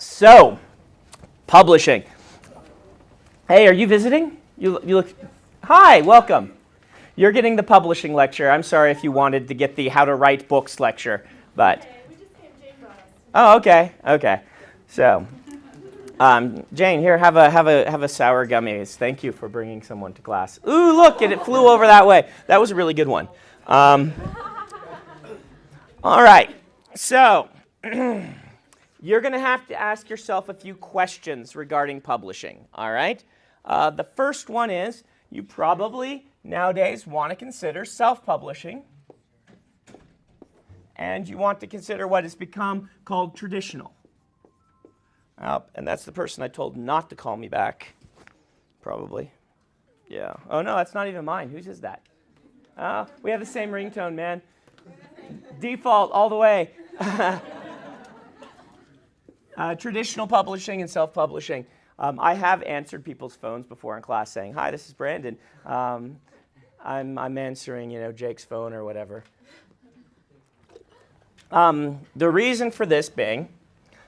So, publishing. Hey, are you visiting? You look. Hi, welcome. You're getting the publishing lecture. I'm sorry if you wanted to get the how to write books lecture, but. Okay, we just came, Jane brought us. Oh, okay. So, Jane, here, have a sour gummies. Thank you for bringing someone to class. Ooh, look, and it flew over that way. That was a really good one. All right, so. You're going to have to ask yourself a few questions regarding publishing, all right? The first one is, you probably nowadays want to consider self-publishing, and you want to consider what has become called traditional. And that's the person I told not to call me back, probably. Yeah. Oh, no, that's not even mine. Whose is that? We have the same ringtone, man. Default all the way. Traditional publishing and self-publishing. I have answered people's phones before in class saying, "Hi, this is Brandon. I'm answering, Jake's phone or whatever." The reason for this being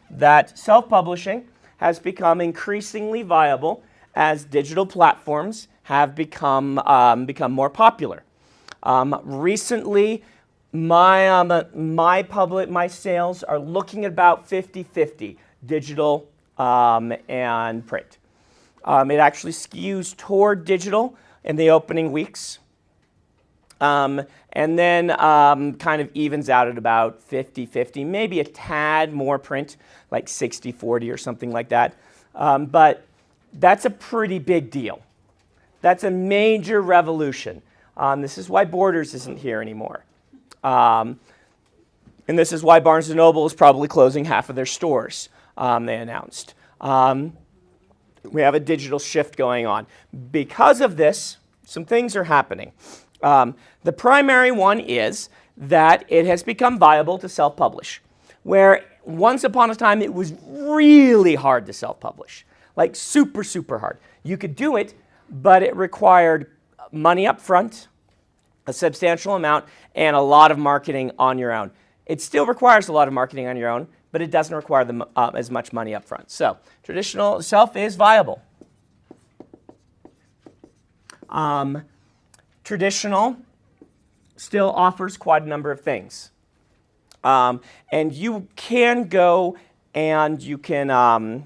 that self-publishing has become increasingly viable as digital platforms have become more popular. Recently, my sales are looking at about 50-50 digital and print. It actually skews toward digital in the opening weeks, and then kind of evens out at about 50-50, maybe a tad more print, like 60-40 or something like that. But that's a pretty big deal. That's a major revolution. This is why Borders isn't here anymore. And this is why Barnes & Noble is probably closing half of their stores, they announced. We have a digital shift going on. Because of this, some things are happening. The primary one is that it has become viable to self-publish, where once upon a time it was really hard to self-publish, like super, super hard. You could do it, but it required money up front, a substantial amount, and a lot of marketing on your own. It still requires a lot of marketing on your own, but it doesn't require as much money up front. So traditional self is viable. Traditional still offers quite a number of things. And you can go and you can go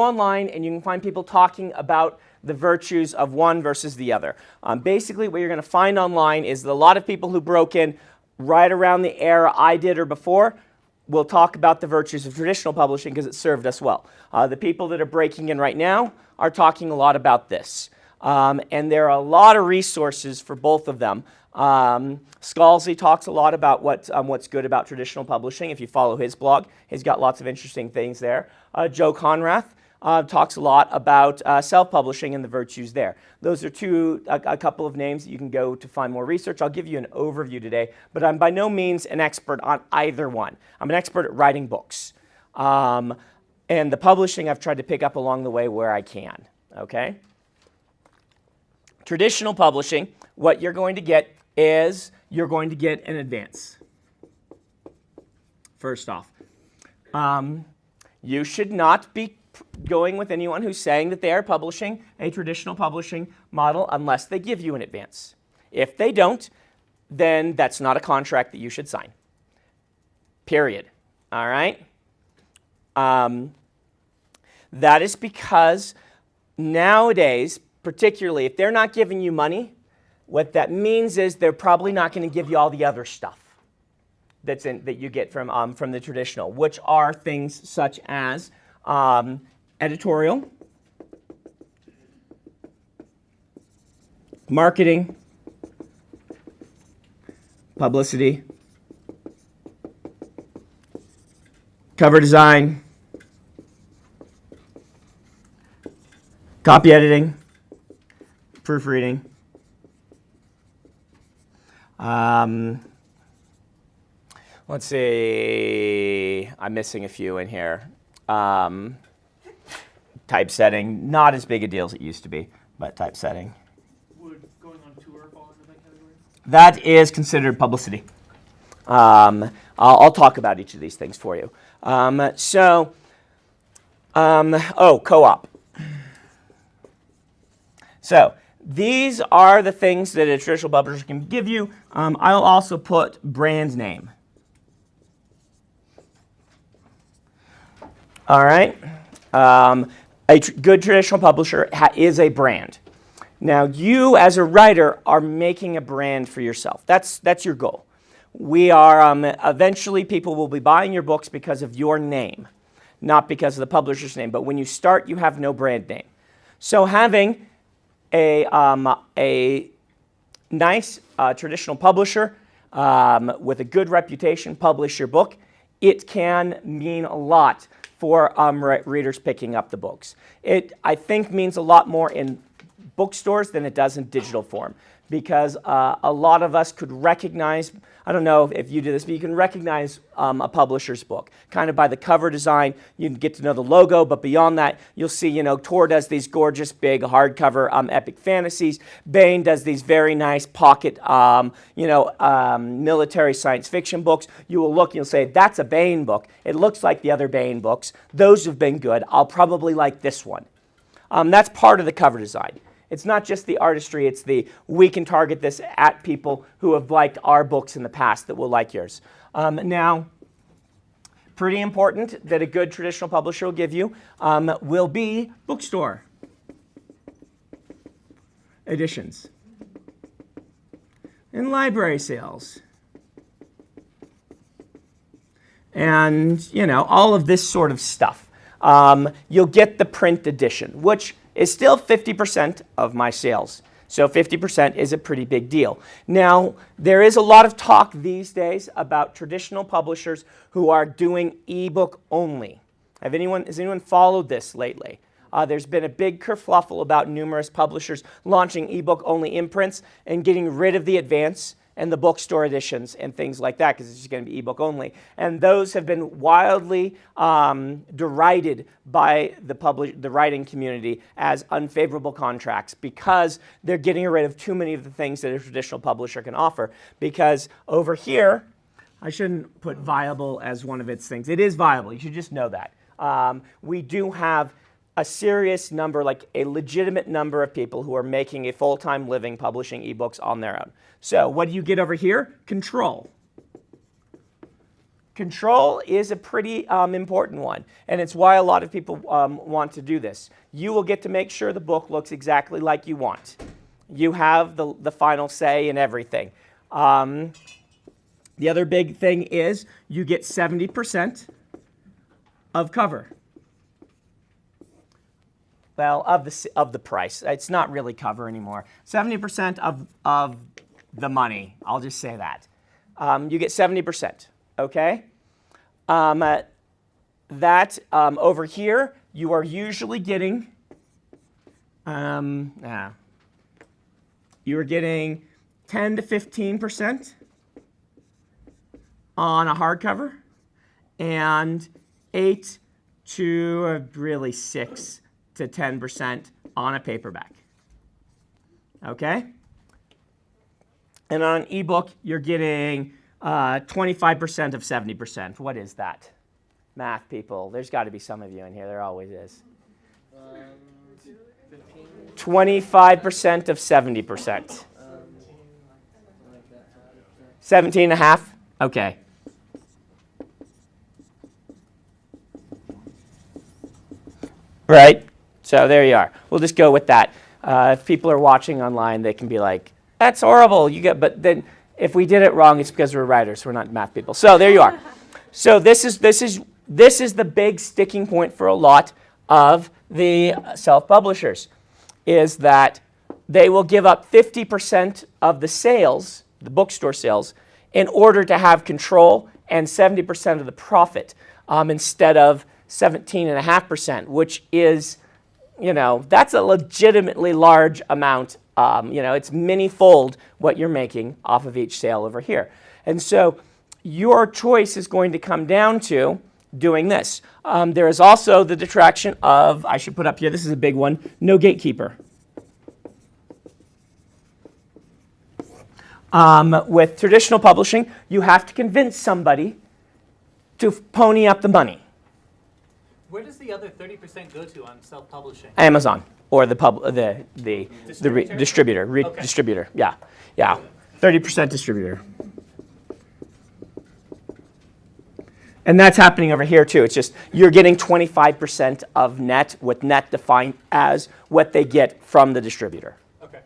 online and you can find people talking about the virtues of one versus the other. Basically, what you're going to find online is that a lot of people who broke in right around the era I did or before will talk about the virtues of traditional publishing because it served us well. The people that are breaking in right now are talking a lot about this. And there are a lot of resources for both of them. Scalzi talks a lot about what's good about traditional publishing. If you follow his blog, he's got lots of interesting things there. Joe Conrath talks a lot about self-publishing and the virtues there. Those are a couple of names that you can go to find more research. I'll give you an overview today, but I'm by no means an expert on either one. I'm an expert at writing books. And the publishing I've tried to pick up along the way where I can, okay? Traditional publishing, what you're going to get is you're going to get an advance. First off, you should not be going with anyone who's saying that they are publishing a traditional publishing model unless they give you an advance. If they don't, then that's not a contract that you should sign. Period. All right? That is because nowadays, particularly if they're not giving you money, what that means is they're probably not going to give you all the other stuff that you get from the traditional, which are things such as editorial, marketing, publicity, cover design, copy editing, proofreading. Let's see, I'm missing a few in here. Typesetting, not as big a deal as it used to be, but typesetting. Would going on tour fall into that category? That is considered publicity. I'll talk about each of these things for you. Co-op. So these are the things that a traditional publisher can give you. I'll also put brand name. All right. Good traditional publisher is a brand. Now, you as a writer are making a brand for yourself. That's your goal. We are eventually people will be buying your books because of your name, not because of the publisher's name. But when you start, you have no brand name. So having a nice traditional publisher with a good reputation publish your book, it can mean a lot for readers picking up the books. It, I think, means a lot more in bookstores than it does in digital form, because a lot of us could recognize, I don't know if you do this, but you can recognize a publisher's book kind of by the cover design. You can get to know the logo, but beyond that, you'll see, Tor does these gorgeous big hardcover epic fantasies. Baen does these very nice pocket, military science fiction books. You will look, you'll say, that's a Baen book. It looks like the other Baen books. Those have been good. I'll probably like this one. That's part of the cover design. It's not just the artistry, it's we can target this at people who have liked our books in the past that will like yours. Now, pretty important that a good traditional publisher will give you will be bookstore editions and library sales. And, all of this sort of stuff. You'll get the print edition, which is still 50% of my sales. So 50% is a pretty big deal. Now, there is a lot of talk these days about traditional publishers who are doing ebook only. Has anyone followed this lately? There's been a big kerfluffle about numerous publishers launching ebook only imprints and getting rid of the advance and the bookstore editions and things like that, because it's just going to be ebook only. And those have been wildly derided by the writing community as unfavorable contracts, because they're getting rid of too many of the things that a traditional publisher can offer. Because over here, I shouldn't put viable as one of its things. It is viable. You should just know that. We do have a serious number, like a legitimate number of people who are making a full-time living publishing ebooks on their own. So what do you get over here? Control. Control is a pretty important one, and it's why a lot of people want to do this. You will get to make sure the book looks exactly like you want. You have the final say in everything. The other big thing is you get 70% of cover. Well, of the price. It's not really cover anymore. 70% of the money. I'll just say that. You get 70%. Okay. Over here, you are usually getting. You are getting 10 to 15% on a hardcover, and 8 to really 6 to 10% on a paperback. Okay? And on an ebook, you're getting 25% of 70%. What is that? Math people. There's got to be some of you in here. There always is. 25% of 70%. 17.5? Okay. Right? So there you are. We'll just go with that. If people are watching online, they can be like, "That's horrible." But then if we did it wrong, it's because we're writers. We're not math people. So there you are. So this is the big sticking point for a lot of the self-publishers, is that they will give up 50% of the sales, the bookstore sales, in order to have control and 70% of the profit, instead of 17.5%, which is, that's a legitimately large amount. It's many-fold what you're making off of each sale over here. And so your choice is going to come down to doing this. There is also the detraction of, I should put up here, this is a big one, no gatekeeper. With traditional publishing, you have to convince somebody to pony up the money. Where does the other 30% go to on self-publishing? Amazon or the distributor. Okay. Distributor. Yeah, yeah. 30% distributor. And that's happening over here too. It's just you're getting 25% of net, with net defined as what they get from the distributor. Okay.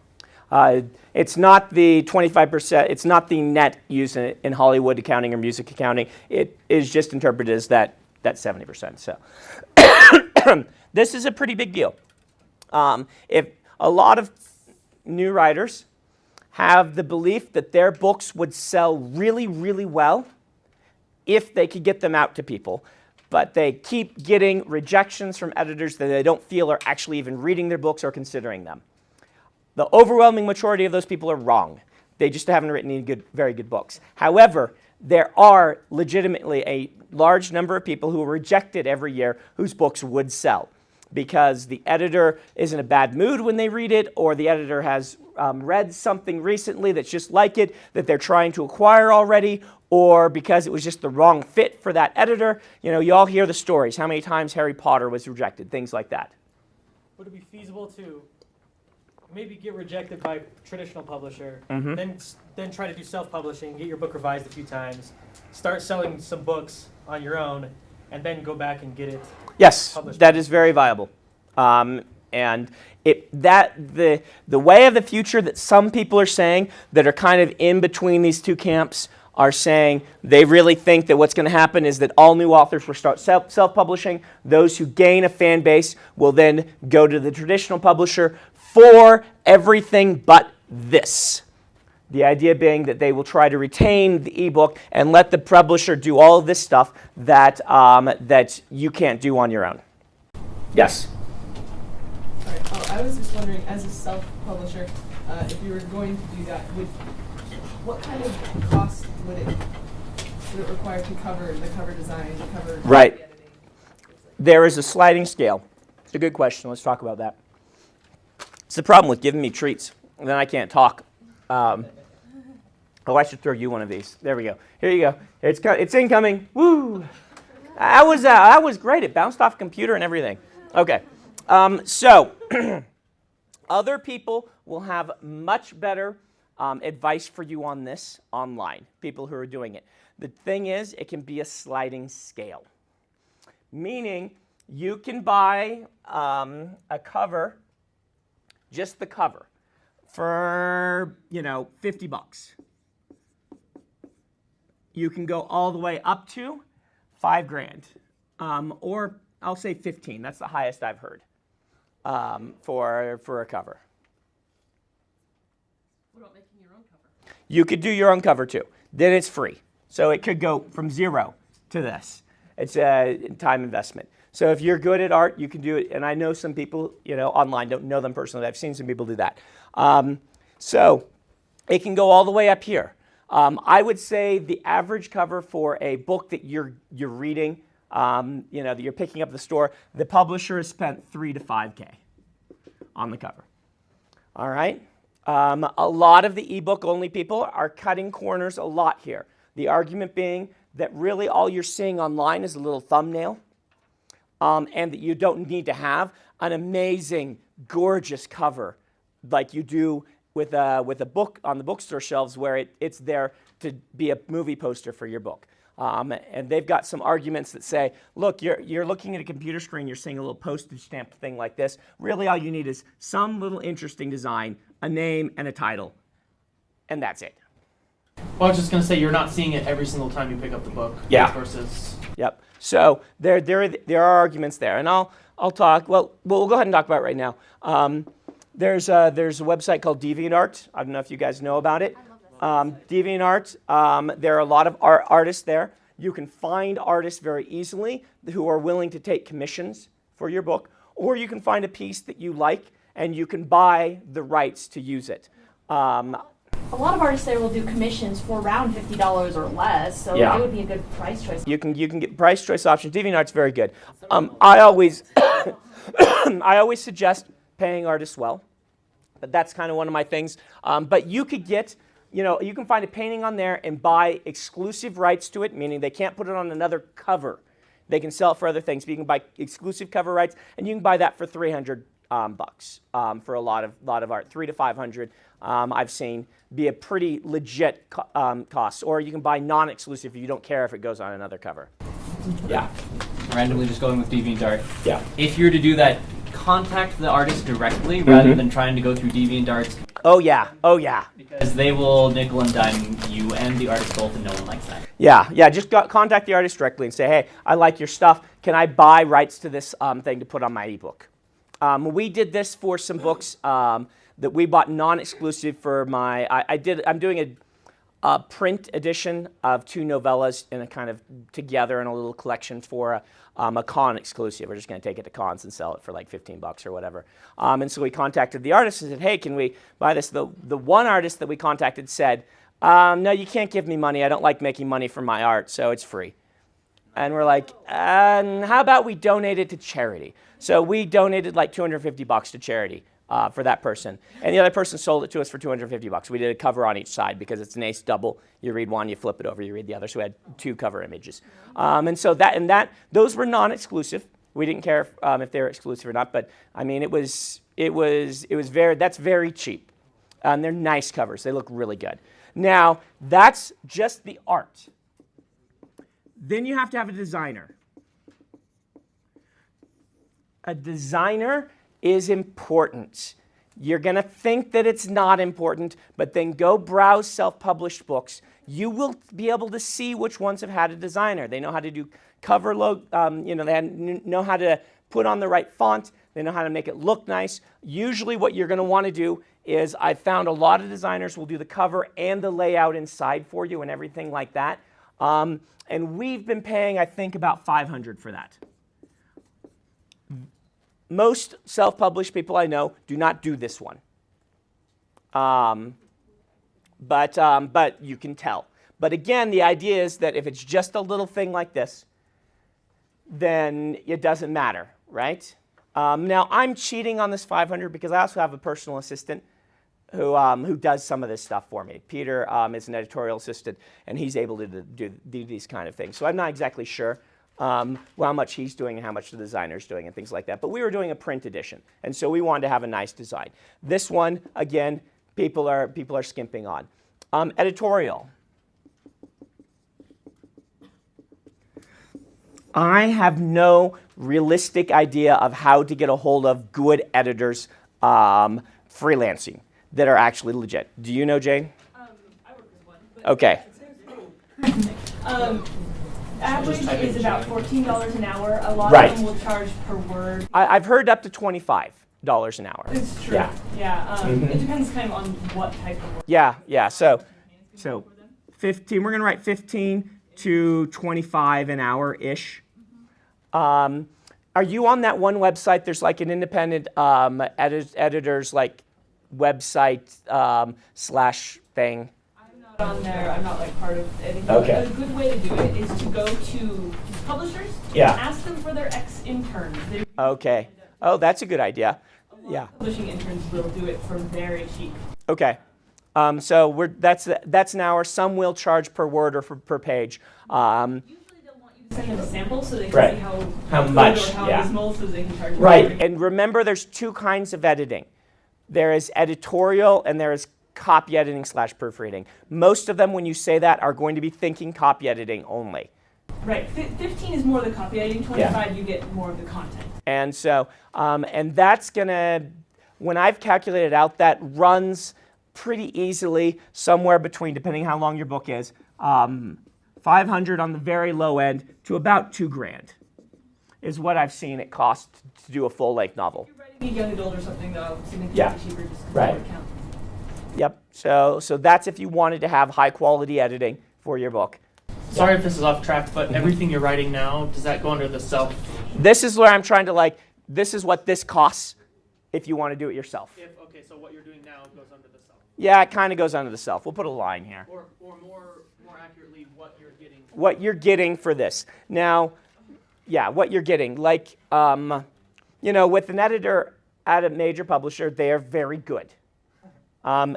It's not the 25%, it's not the net used in Hollywood accounting or music accounting. It is just interpreted as that 70%. So this is a pretty big deal. If a lot of new writers have the belief that their books would sell really, really well if they could get them out to people, but they keep getting rejections from editors that they don't feel are actually even reading their books or considering them. The overwhelming majority of those people are wrong. They just haven't written any very good books. However, there are legitimately a large number of people who are rejected every year whose books would sell because the editor is in a bad mood when they read it, or the editor has read something recently that's just like it that they're trying to acquire already, or because it was just the wrong fit for that editor. You know, you all hear the stories, how many times Harry Potter was rejected, things like that. Would it be feasible to maybe get rejected by a traditional publisher, then try to do self-publishing, get your book revised a few times, start selling some books on your own, and then go back and get it Yes, published? that is very viable. And the way of the future that some people are saying that are kind of in between these two camps are saying they really think that what's going to happen is that all new authors will start self-publishing. Those who gain a fan base will then go to the traditional publisher for everything but this. The idea being that they will try to retain the ebook and let the publisher do all of this stuff that, that you can't do on your own. Yes? Sorry. I was just wondering, as a self-publisher, if you were going to do that, what kind of cost would it require to cover the cover design, to cover Right. the editing? There is a sliding scale. It's a good question. Let's talk about that. It's the problem with giving me treats, and then I can't talk. Oh, I should throw you one of these. There we go. Here you go. It's incoming. Woo! That was great. It bounced off computer and everything. Okay. So other people will have much better advice for you on this online, people who are doing it. The thing is, it can be a sliding scale, meaning you can buy a cover, just the cover, for, $50. You can go all the way up to $5,000, or I'll say 15. That's the highest I've heard for a cover. What about making your own cover? You could do your own cover too. Then it's free. So it could go from 0 to this. It's a time investment. So if you're good at art, you can do it. And I know some people, online, don't know them personally. I've seen some people do that. So it can go all the way up here. I would say the average cover for a book that you're reading, that you're picking up at the store, the publisher has spent $3,000 to $5,000 on the cover. All right. A lot of the ebook only people are cutting corners a lot here. The argument being that really all you're seeing online is a little thumbnail, and that you don't need to have an amazing, gorgeous cover like you do with a book on the bookstore shelves where it's there to be a movie poster for your book. And they've got some arguments that say, look, you're looking at a computer screen, you're seeing a little postage stamp thing like this. Really all you need is some little interesting design, a name, and a title, and that's it. Well, I was just going to say, you're not seeing it every single time you pick up the book. Yeah. Versus. Yep. So there are arguments there, and I'll talk. Well, we'll go ahead and talk about it right now. There's a website called DeviantArt. I don't know if you guys know about it. DeviantArt. There are a lot of artists there. You can find artists very easily who are willing to take commissions for your book, or you can find a piece that you like and you can buy the rights to use it. A lot of artists there will do commissions for around $50 or less, so Yeah. it would be a good price choice. You can get price choice options. DeviantArt's very good. I always suggest paying artists well, but that's kind of one of my things. But you could get you can find a painting on there and buy exclusive rights to it, meaning they can't put it on another cover. They can sell it for other things, but you can buy exclusive cover rights, and you can buy that for $300 bucks for a lot of art, $300 to $500. I've seen be a pretty legit cost, or you can buy non-exclusive if you don't care if it goes on another cover. Yeah. Randomly just going with DeviantArt. Yeah. If you're to do that, contact the artist directly rather than trying to go through DeviantArt's. Oh yeah. Oh yeah. Because they will nickel and dime you and the artist both, and no one likes that. Yeah. Yeah. Just contact the artist directly and say, hey, I like your stuff. Can I buy rights to this thing to put on my ebook? We did this for some books that we bought non-exclusive for my. I'm doing a print edition of 2 novellas in a kind of together in a little collection for a con exclusive. We're just going to take it to cons and sell it for like $15 or whatever. And so we contacted the artist and said, hey, can we buy this? The one artist that we contacted said, no, you can't give me money. I don't like making money from my art, so it's free. And we're like, how about we donate it to charity? So we donated like $250 to charity for that person. And the other person sold it to us for $250. We did a cover on each side because it's an ace double. You read one, you flip it over, you read the other. So we had 2 cover images. And so those were non-exclusive. We didn't care if they were exclusive or not, but I mean, that's very cheap. They're nice covers. They look really good. Now, that's just the art. Then you have to have a designer. A designer is important. You're going to think that it's not important, but then go browse self-published books. You will be able to see which ones have had a designer. They know how to do cover logo, they know how to put on the right font. They know how to make it look nice. Usually what you're going to want to do is I've found a lot of designers will do the cover and the layout inside for you and everything like that. And we've been paying, I think, about $500 for that. Most self-published people I know do not do this one. But you can tell. But again, the idea is that if it's just a little thing like this, then it doesn't matter, right? Now, I'm cheating on this $500 because I also have a personal assistant who does some of this stuff for me. Peter is an editorial assistant, and he's able to do these kind of things. So I'm not exactly sure how much he's doing and how much the designer's doing and things like that. But we were doing a print edition, and so we wanted to have a nice design. This one, again, people are skimping on. Editorial. I have no realistic idea of how to get a hold of good editors freelancing that are actually legit. Do you know, Jane? I work with one. But Okay. Average is about $14 an hour. A lot Right. of them will charge per word. I've heard up to $25 an hour. It's true. Yeah. Yeah. It depends kind of on what type of work. Yeah. So 15. We're gonna write 15 to 25 an hour ish. Are you on that one website? There's like an independent editors like website slash thing. I'm not on there. I'm not like part of anything. Okay. A good way to do it is to go to publishers. Yeah. Ask them for their ex-interns. Okay. Oh, that's a good idea. Yeah. Publishing interns will do it for very cheap. Okay. So that's an hour. Some will charge per word or per page. Usually they'll want you to send them a sample so they can Right. see How good much, or how yeah. dismal so they can charge Right. more. And remember, there's 2 kinds of editing. There is editorial and there is copy editing / proofreading. Most of them, when you say that, are going to be thinking copy editing only. Right. 15 is more the copy editing. 25 you get more of the content. And so, and that's gonna, when I've calculated out, that runs pretty easily somewhere between, depending how long your book is, 500 on the very low end to about $2,000 is what I've seen it cost to do a full-length novel. If you're writing a young adult or something, though, significantly Yeah. cheaper just because Right. of word count. Yep. So that's if you wanted to have high-quality editing for your book. Sorry if this is off track, but everything you're writing now, does that go under the self? This is where I'm trying to this is what this costs if you want to do it yourself. Okay, so what you're doing now goes under the self. Yeah, it kind of goes under the self. We'll put a line here. Or more accurately, what you're getting. What you're getting for this. Now, yeah, what you're getting. Like, with an editor at a major publisher, they are very good.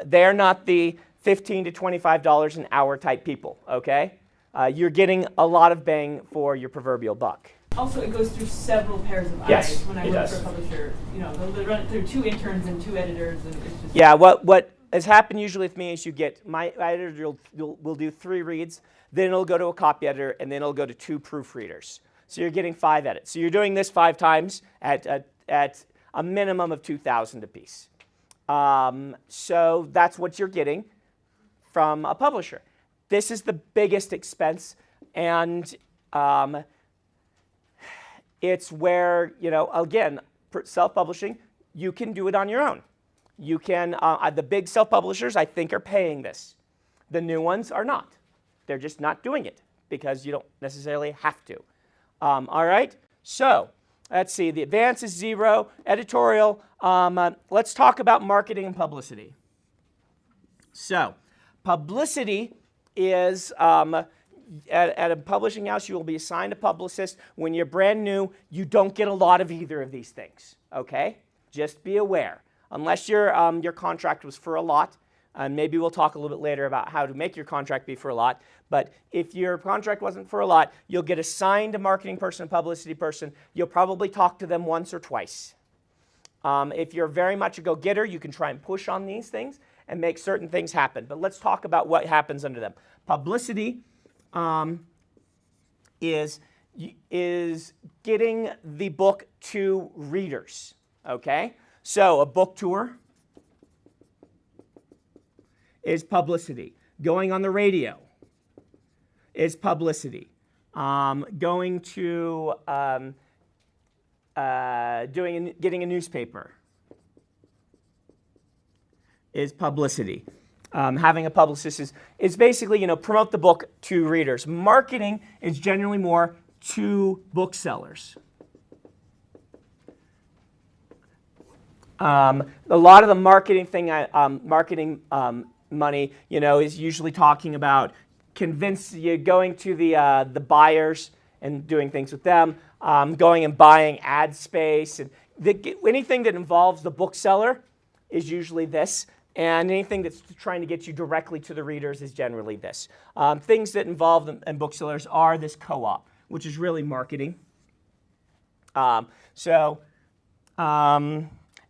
They're not the $15 to $25 an hour type people, okay? You're getting a lot of bang for your proverbial buck. Also, it goes through several pairs of Yes, eyes when I it work does. for a publisher. You know, they'll run it through 2 interns and 2 editors, and it's just Yeah, what has happened usually with me is you get, my editor will do 3 reads, then it'll go to a copy editor, and then it'll go to 2 proofreaders. So you're getting 5 edits. So you're doing this 5 times at a minimum of 2,000 apiece. So that's what you're getting from a publisher. This is the biggest expense, and it's where, you know, again, self-publishing, you can do it on your own. You can, the big self-publishers, I think, are paying this. The new ones are not. They're just not doing it because you don't necessarily have to. All right, so let's see. The advance is 0. Editorial, let's talk about marketing and publicity. So publicity is, at a publishing house, you will be assigned a publicist. When you're brand new, you don't get a lot of either of these things, okay? Just be aware. Unless your contract was for a lot, maybe we'll talk a little bit later about how to make your contract be for a lot, but if your contract wasn't for a lot, you'll get assigned a marketing person, a publicity person. You'll probably talk to them once or twice. If you're very much a go-getter, you can try and push on these things and make certain things happen, but let's talk about what happens under them. Publicity is getting the book to readers, okay? So a book tour is publicity. Going on the radio is publicity. Going to getting a newspaper is publicity. Having a publicist is basically, you know, promote the book to readers. Marketing is generally more to booksellers. A lot of the marketing thing, money, you know, is usually talking about going to the buyers and doing things with them, going and buying ad space, and anything that involves the bookseller is usually this. And anything that's trying to get you directly to the readers is generally this. Things that involve them and booksellers are this co-op, which is really marketing.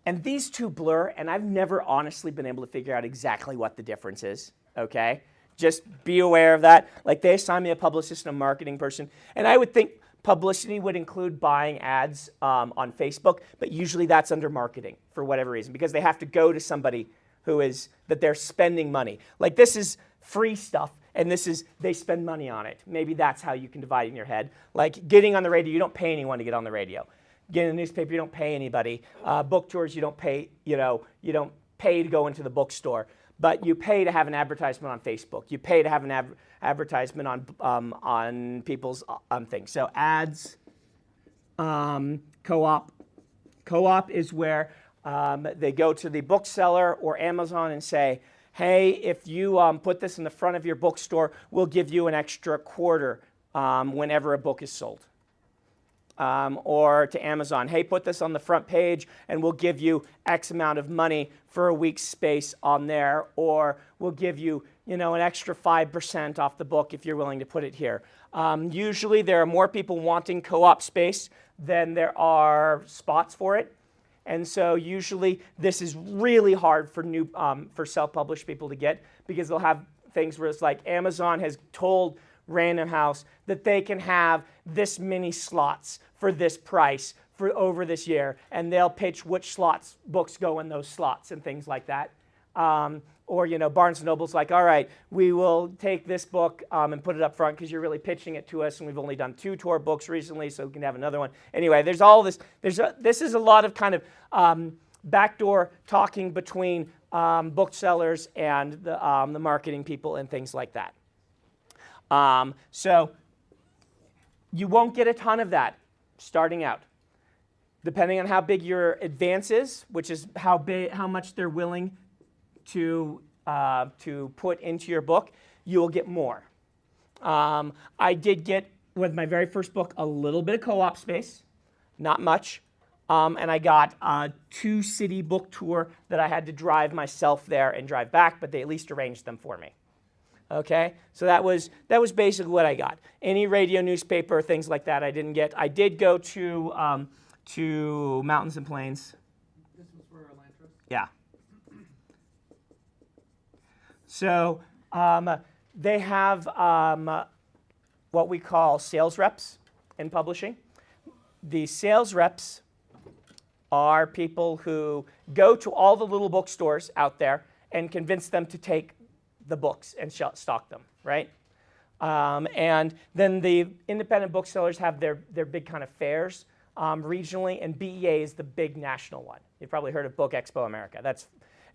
And these two blur, and I've never honestly been able to figure out exactly what the difference is, okay? Just be aware of that. Like, they assign me a publicist and a marketing person, and I would think publicity would include buying ads on Facebook, but usually that's under marketing for whatever reason, because they have to go to somebody that they're spending money. Like, this is free stuff, and they spend money on it. Maybe that's how you can divide it in your head. Like, getting on the radio, you don't pay anyone to get on the radio. Getting a newspaper, you don't pay anybody. Book tours, you don't pay, you don't pay to go into the bookstore, but you pay to have an advertisement on Facebook. You pay to have an advertisement on people's things. So ads, co-op. Co-op is where they go to the bookseller or Amazon and say, hey, if you put this in the front of your bookstore, we'll give you an extra quarter whenever a book is sold. Or to Amazon, hey, put this on the front page and we'll give you X amount of money for a week's space on there, or we'll give you, an extra 5% off the book if you're willing to put it here. Usually there are more people wanting co-op space than there are spots for it. And so usually this is really hard for self-published people to get, because they'll have things where it's like Amazon has told Random House that they can have this many slots for this price for over this year, and they'll pitch which books go in those slots and things like that. Or Barnes & Noble's like, all right, we will take this book and put it up front because you're really pitching it to us, and we've only done 2 tour books recently, so we can have another one. Anyway, there's all this. This is a lot of kind of backdoor talking between booksellers and the marketing people and things like that. So you won't get a ton of that starting out. Depending on how big your advance is, which is how much they're willing to put into your book, you will get more. I did get, with my very first book, a little bit of co-op space, not much. and I got a 2-city book tour that I had to drive myself there and drive back, but they at least arranged them for me. Okay, so that was basically what I got. Any radio, newspaper, things like that I didn't get. I did go to Mountains and Plains. This was for Elantris? Yeah. So they have what we call sales reps in publishing. The sales reps are people who go to all the little bookstores out there and convince them to take the books and stock them, right? And then the independent booksellers have their big kind of fairs regionally, and BEA is the big national one. You've probably heard of Book Expo America.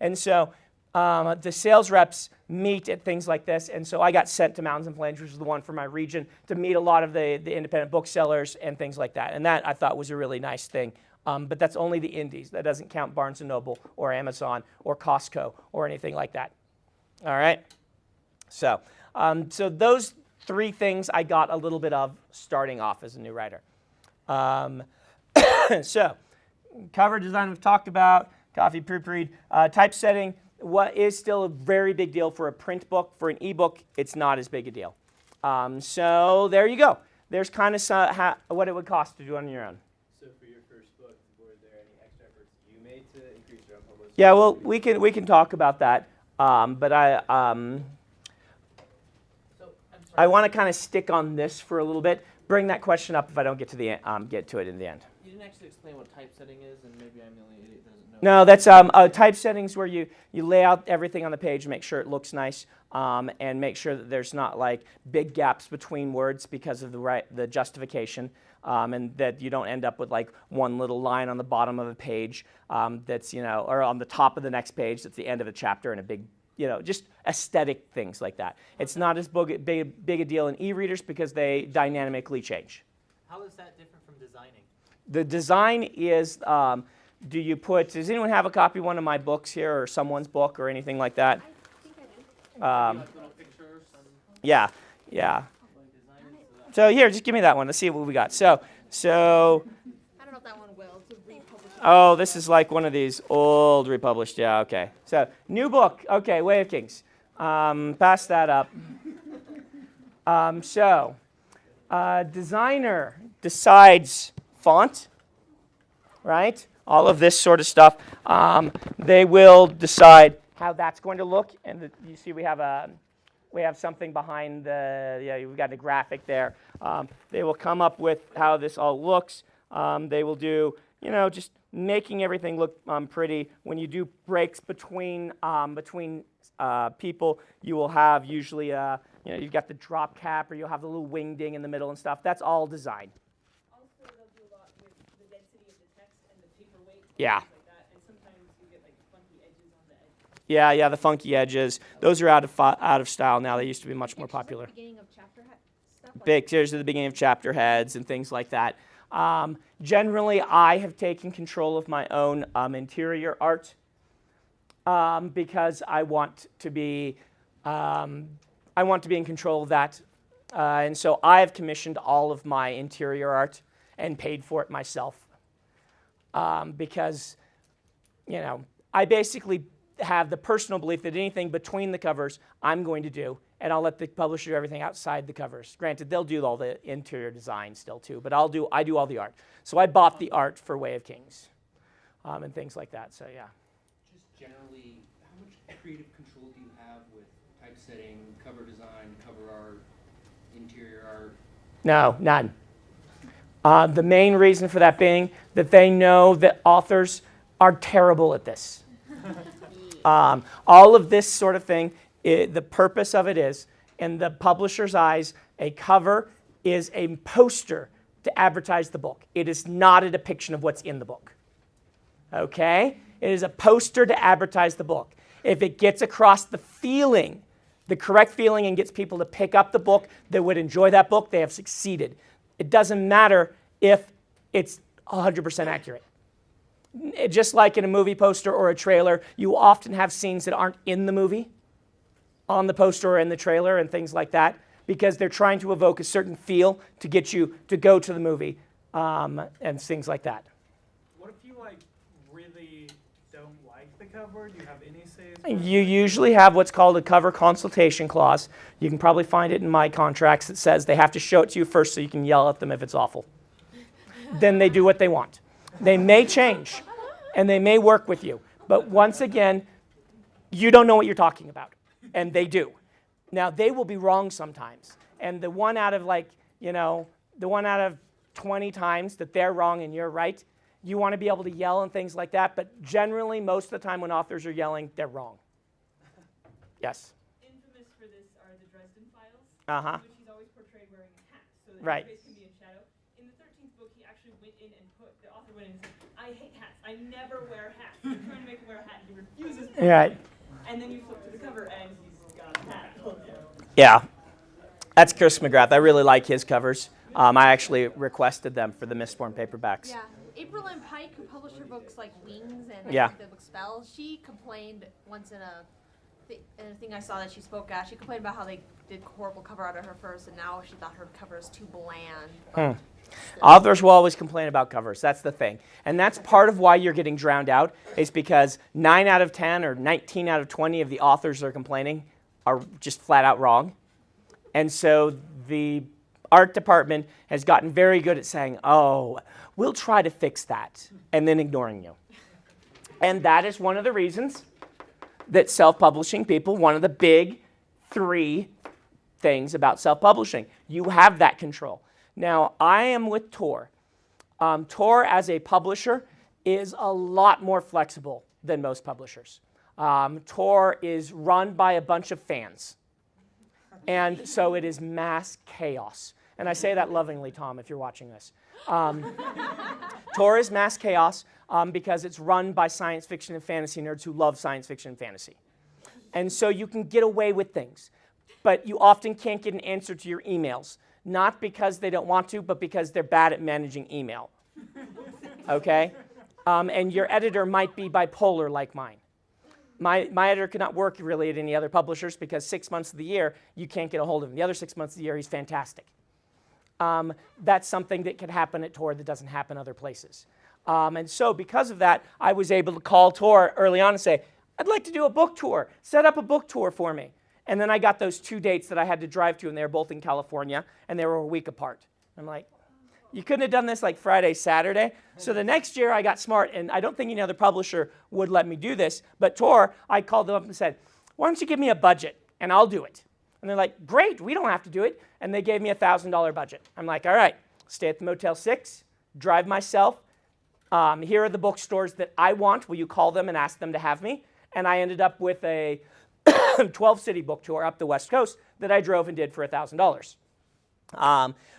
And so the sales reps meet at things like this, and so I got sent to Mountains and Plains, which is the one for my region, to meet a lot of the independent booksellers and things like that. And that I thought was a really nice thing. But that's only the indies. That doesn't count Barnes & Noble or Amazon or Costco or anything like that. All right? So those 3 things I got a little bit of starting off as a new writer. So cover design we've talked about, copy proofread, typesetting. What is still a very big deal for a print book. For an ebook, it's not as big a deal. So there you go. There's kind of what it would cost to do on your own. So for your first book, were there any extra efforts you made to increase your own publicity? Yeah, well, we can talk about that. But I want to kind of stick on this for a little bit. Bring that question up if I don't get to it in the end. You didn't actually explain what typesetting is, and maybe I'm the only idiot that doesn't know. No, that's typesetting's where you lay out everything on the page, make sure it looks nice, and make sure that there's not like big gaps between words because of the justification, and that you don't end up with like one little line on the bottom of a page that's or on the top of the next page that's the end of a chapter and a big just aesthetic things like that. It's not as big a deal in e-readers because they dynamically change. How is that different from designing? The design is, does anyone have a copy of one of my books here or someone's book or anything like that? I think I do. Like little pictures and Yeah. like design into that. So here, just give me that one. Let's see what we got. So, I don't know if that one will to republish. oh, this is like one of these old republished. Yeah, okay. So, new book. Okay, Way of Kings. Pass that up. Designer decides font, right? All of this sort of stuff. They will decide how that's going to look. And you see we have something behind we've got a graphic there. They will come up with how this all looks. They will do, just making everything look pretty. When you do breaks between people, you will have usually, you've got the drop cap or you'll have the little wingding in the middle and stuff. That's all design. Also, they'll do a lot with the density of the text and the paperweight. Yeah. Things like that. And sometimes you get like funky edges on the edge. Yeah, the funky edges. Those are out of style now. They used to be much more popular. Beginning of chapter stuff. Like Pictures at the beginning of chapter heads and things like that. Generally, I have taken control of my own interior art because I want to be in control of that, and so I have commissioned all of my interior art and paid for it myself because I basically have the personal belief that anything between the covers I'm going to do, and I'll let the publisher do everything outside the covers. Granted, they'll do all the interior design still too, but I do all the art. So I bought the art for Way of Kings and things like that. So yeah. Just generally, how much creative control do you have with typesetting, cover design, cover art, interior art? No, none. The main reason for that being that they know that authors are terrible at this. All of this sort of thing, the purpose of it is, in the publisher's eyes, a cover is a poster to advertise the book. It is not a depiction of what's in the book. Okay? It is a poster to advertise the book. If it gets across the feeling, the correct feeling, and gets people to pick up the book that would enjoy that book, they have succeeded. It doesn't matter if it's 100% accurate. Just like in a movie poster or a trailer, you often have scenes that aren't in the movie on the poster or in the trailer and things like that because they're trying to evoke a certain feel to get you to go to the movie and things like that. What like the cover? Do you have any say? You usually have what's called a cover consultation clause. You can probably find it in my contracts that says they have to show it to you first so you can yell at them if it's awful. Then they do what they want. They may change, and they may work with you. But once again, you don't know what you're talking about, and they do. Now, they will be wrong sometimes. And the one out of the one out of 20 times that they're wrong and you're right, you want to be able to yell and things like that. But generally, most of the time when authors are yelling, they're wrong. Yes? Infamous for this are the Dresden Files, Uh-huh. which he's always portrayed wearing a hat, so that Right. his face can be in shadow. In the 13th book, he actually went in and the author went in and said, I hate hats. I never wear hats. You're trying to make him wear a hat, and he refuses to. Right. And then you flip to the cover, and he's got a hat. Yeah. That's Chris McGrath. I really like his covers. I actually requested them for the Mistborn paperbacks. Yeah. April M. Pike, who published her books like Wings and Yeah. the book Spells, she complained once in a thing I saw that she spoke at. She complained about how they did horrible cover art of her first, and now she thought her cover is too bland. But still. Authors will always complain about covers. That's the thing. And that's part of why you're getting drowned out, is because 9 out of 10 or 19 out of 20 of the authors that are complaining are just flat out wrong. And so the art department has gotten very good at saying, oh, we'll try to fix that, and then ignoring you. And that is one of the reasons that self-publishing people, one of the big 3 things about self-publishing, you have that control. Now, I am with Tor. Tor, as a publisher, is a lot more flexible than most publishers. Tor is run by a bunch of fans. And so it is mass chaos. And I say that lovingly, Tom, if you're watching this. Tor is mass chaos because it's run by science fiction and fantasy nerds who love science fiction and fantasy. And so you can get away with things. But you often can't get an answer to your emails. Not because they don't want to, but because they're bad at managing email. Okay? And your editor might be bipolar like mine. My editor could not work really at any other publishers because 6 months of the year, you can't get a hold of him. The other 6 months of the year, he's fantastic. That's something that could happen at Tor that doesn't happen other places. And so because of that, I was able to call Tor early on and say, I'd like to do a book tour. Set up a book tour for me. And then I got those 2 dates that I had to drive to, and they were both in California, and they were a week apart. I'm like, you couldn't have done this like Friday, Saturday. So the next year I got smart, and I don't think any other publisher would let me do this. But Tor, I called them up and said, why don't you give me a budget, and I'll do it. And they're like, great, we don't have to do it. And they gave me a $1,000 budget. I'm like, all right, stay at the Motel 6, drive myself. Here are the bookstores that I want. Will you call them and ask them to have me? And I ended up with a 12-city book tour up the West Coast that I drove and did for $1,000.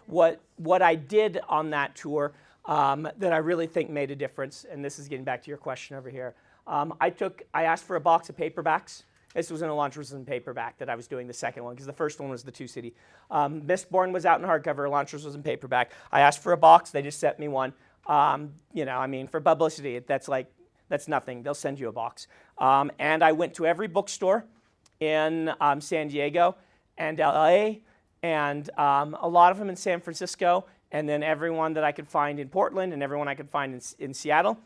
What I did on that tour that I really think made a difference, and this is getting back to your question over here, I asked for a box of paperbacks. This was in a Launchers paperback that I was doing the second one because the first one was the 2-city. Mistborn was out in hardcover. Launchers was in paperback. I asked for a box. They just sent me one. For publicity, that's nothing. They'll send you a box. And I went to every bookstore in San Diego and LA, and a lot of them in San Francisco, and then everyone that I could find in Portland and everyone I could find in Seattle.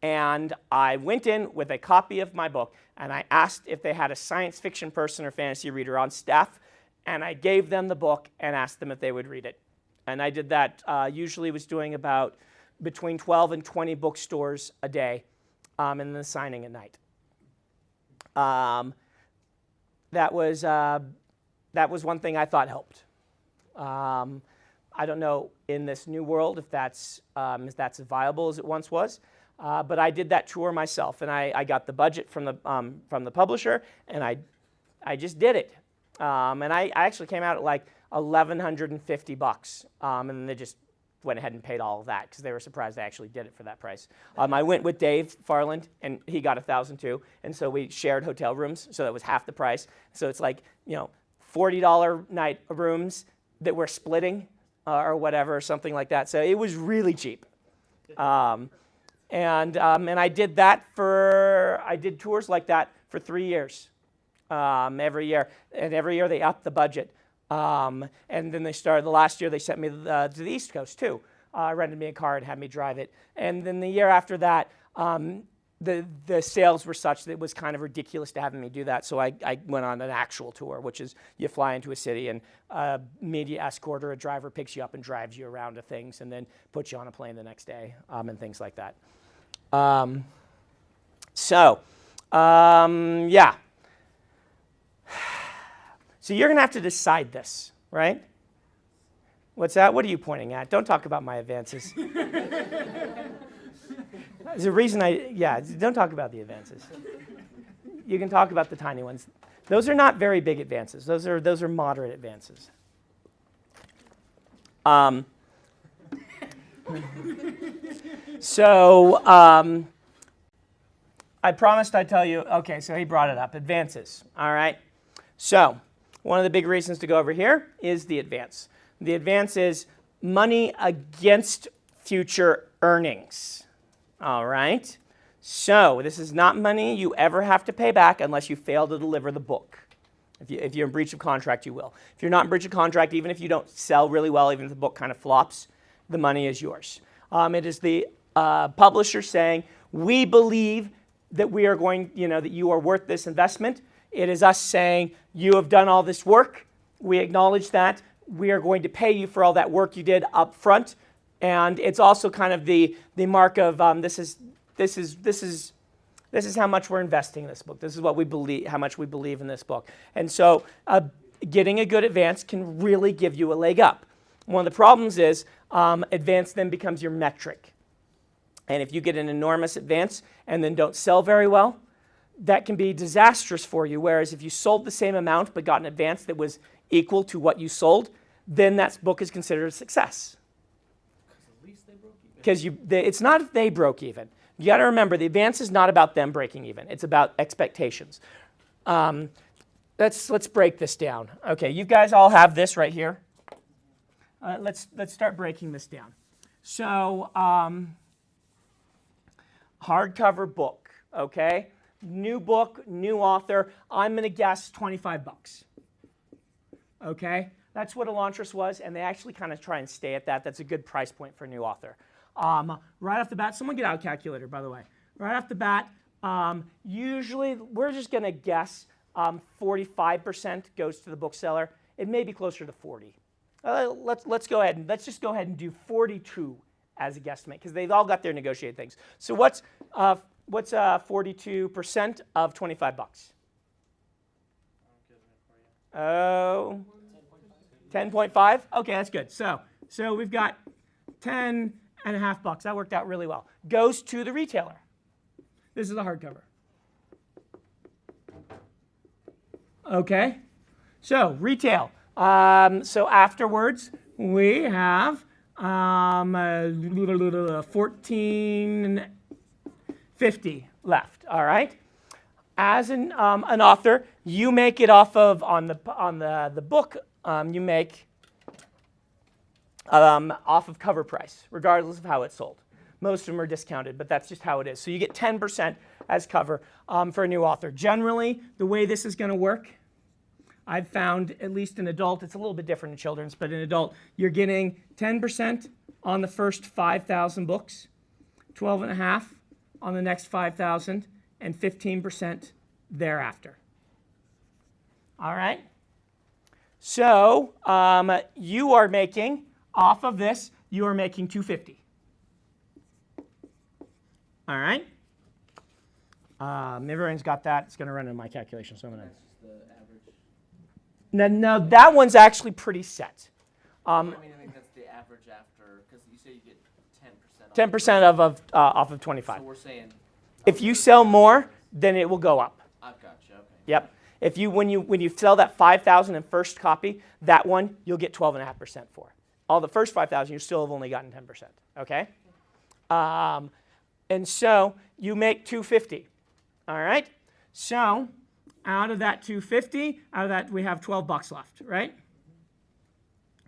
And I went in with a copy of my book, and I asked if they had a science fiction person or fantasy reader on staff, and I gave them the book and asked them if they would read it. And I did that, usually was doing about between 12 and 20 bookstores a day, and then signing at night. That was one thing I thought helped. I don't know in this new world if that's as viable as it once was, but I did that tour myself, and I got the budget from the publisher, and I just did it. And I actually came out at like $1,150, and then they just went ahead and paid all of that because they were surprised I actually did it for that price. I went with Dave Farland, and he got $1,000 too, and so we shared hotel rooms, so that was half the price. So it's like $40 night rooms that we're splitting or whatever, or something like that. So it was really cheap. And I did that I did tours like that for 3 years, every year. And every year they upped the budget. And then the last year they sent me to the East Coast too. Rented me a car and had me drive it. And then the year after that, the sales were such that it was kind of ridiculous to having me do that. So I went on an actual tour, which is you fly into a city and a media escort or a driver picks you up and drives you around to things and then puts you on a plane the next day and things like that. Yeah. So you're going to have to decide this, right? What's that? What are you pointing at? Don't talk about my advances. There's a reason don't talk about the advances. You can talk about the tiny ones. Those are not very big advances. Those are moderate advances. I promised I'd tell you, okay, so he brought it up, advances, all right? So one of the big reasons to go over here is the advance. The advance is money against future earnings, all right? So this is not money you ever have to pay back unless you fail to deliver the book. If you're in breach of contract, you will. If you're not in breach of contract, even if you don't sell really well, even if the book kind of flops, the money is yours. It is the publisher saying, we believe that we are going, that you are worth this investment. It is us saying, you have done all this work. We acknowledge that. We are going to pay you for all that work you did up front. And it's also kind of the mark of this is how much we're investing in this book. This is what we believe, how much we believe in this book. And so getting a good advance can really give you a leg up. One of the problems is advance then becomes your metric. And if you get an enormous advance and then don't sell very well, that can be disastrous for you. Whereas if you sold the same amount but got an advance that was equal to what you sold, then that book is considered a success. Because it's not if they broke even. You got to remember, the advance is not about them breaking even. It's about expectations. Let's break this down. Okay, you guys all have this right here. Let's start breaking this down. So, hardcover book, okay? New book, new author. I'm going to guess $25. Okay? That's what Elantris was, and they actually kind of try and stay at that. That's a good price point for a new author. Right off the bat, someone get out a calculator, by the way. Right off the bat, usually we're just going to guess 45% goes to the bookseller. It may be closer to 40. Let's go ahead and let's just go ahead and do 42 as a guesstimate because they've all got their negotiated things. So what's 42% of $25? Oh, 10.5. Okay, that's good. So we've got 10.5 bucks. That worked out really well. Goes to the retailer. This is the hardcover. Okay, so retail. So afterwards we have $14.50 left. All right. As an author, you make it off of on the book. You make off of cover price, regardless of how it's sold. Most of them are discounted, but that's just how it is. So you get 10% as cover for a new author. Generally, the way this is going to work, I've found, at least in adult, it's a little bit different in children's, but in adult, you're getting 10% on the first 5,000 books, 12.5% on the next 5,000, and 15% thereafter. All right? So you are making, off of this, you are making $250. All right? Everyone's got that. It's going to run in my calculation, so I'm going to... No, that one's actually pretty set. I think that's the average after, because you say you get 10%. 10% off of 25. So we're saying... If you sell more, then it will go up. I've got you, okay. Yep. If you when you sell that 5,000 in first copy, that one you'll get 12.5% for. All the first 5,000, you still have only gotten 10%. Okay. And so you make $250. All right. So out of that $250, out of that we have $12 left, right?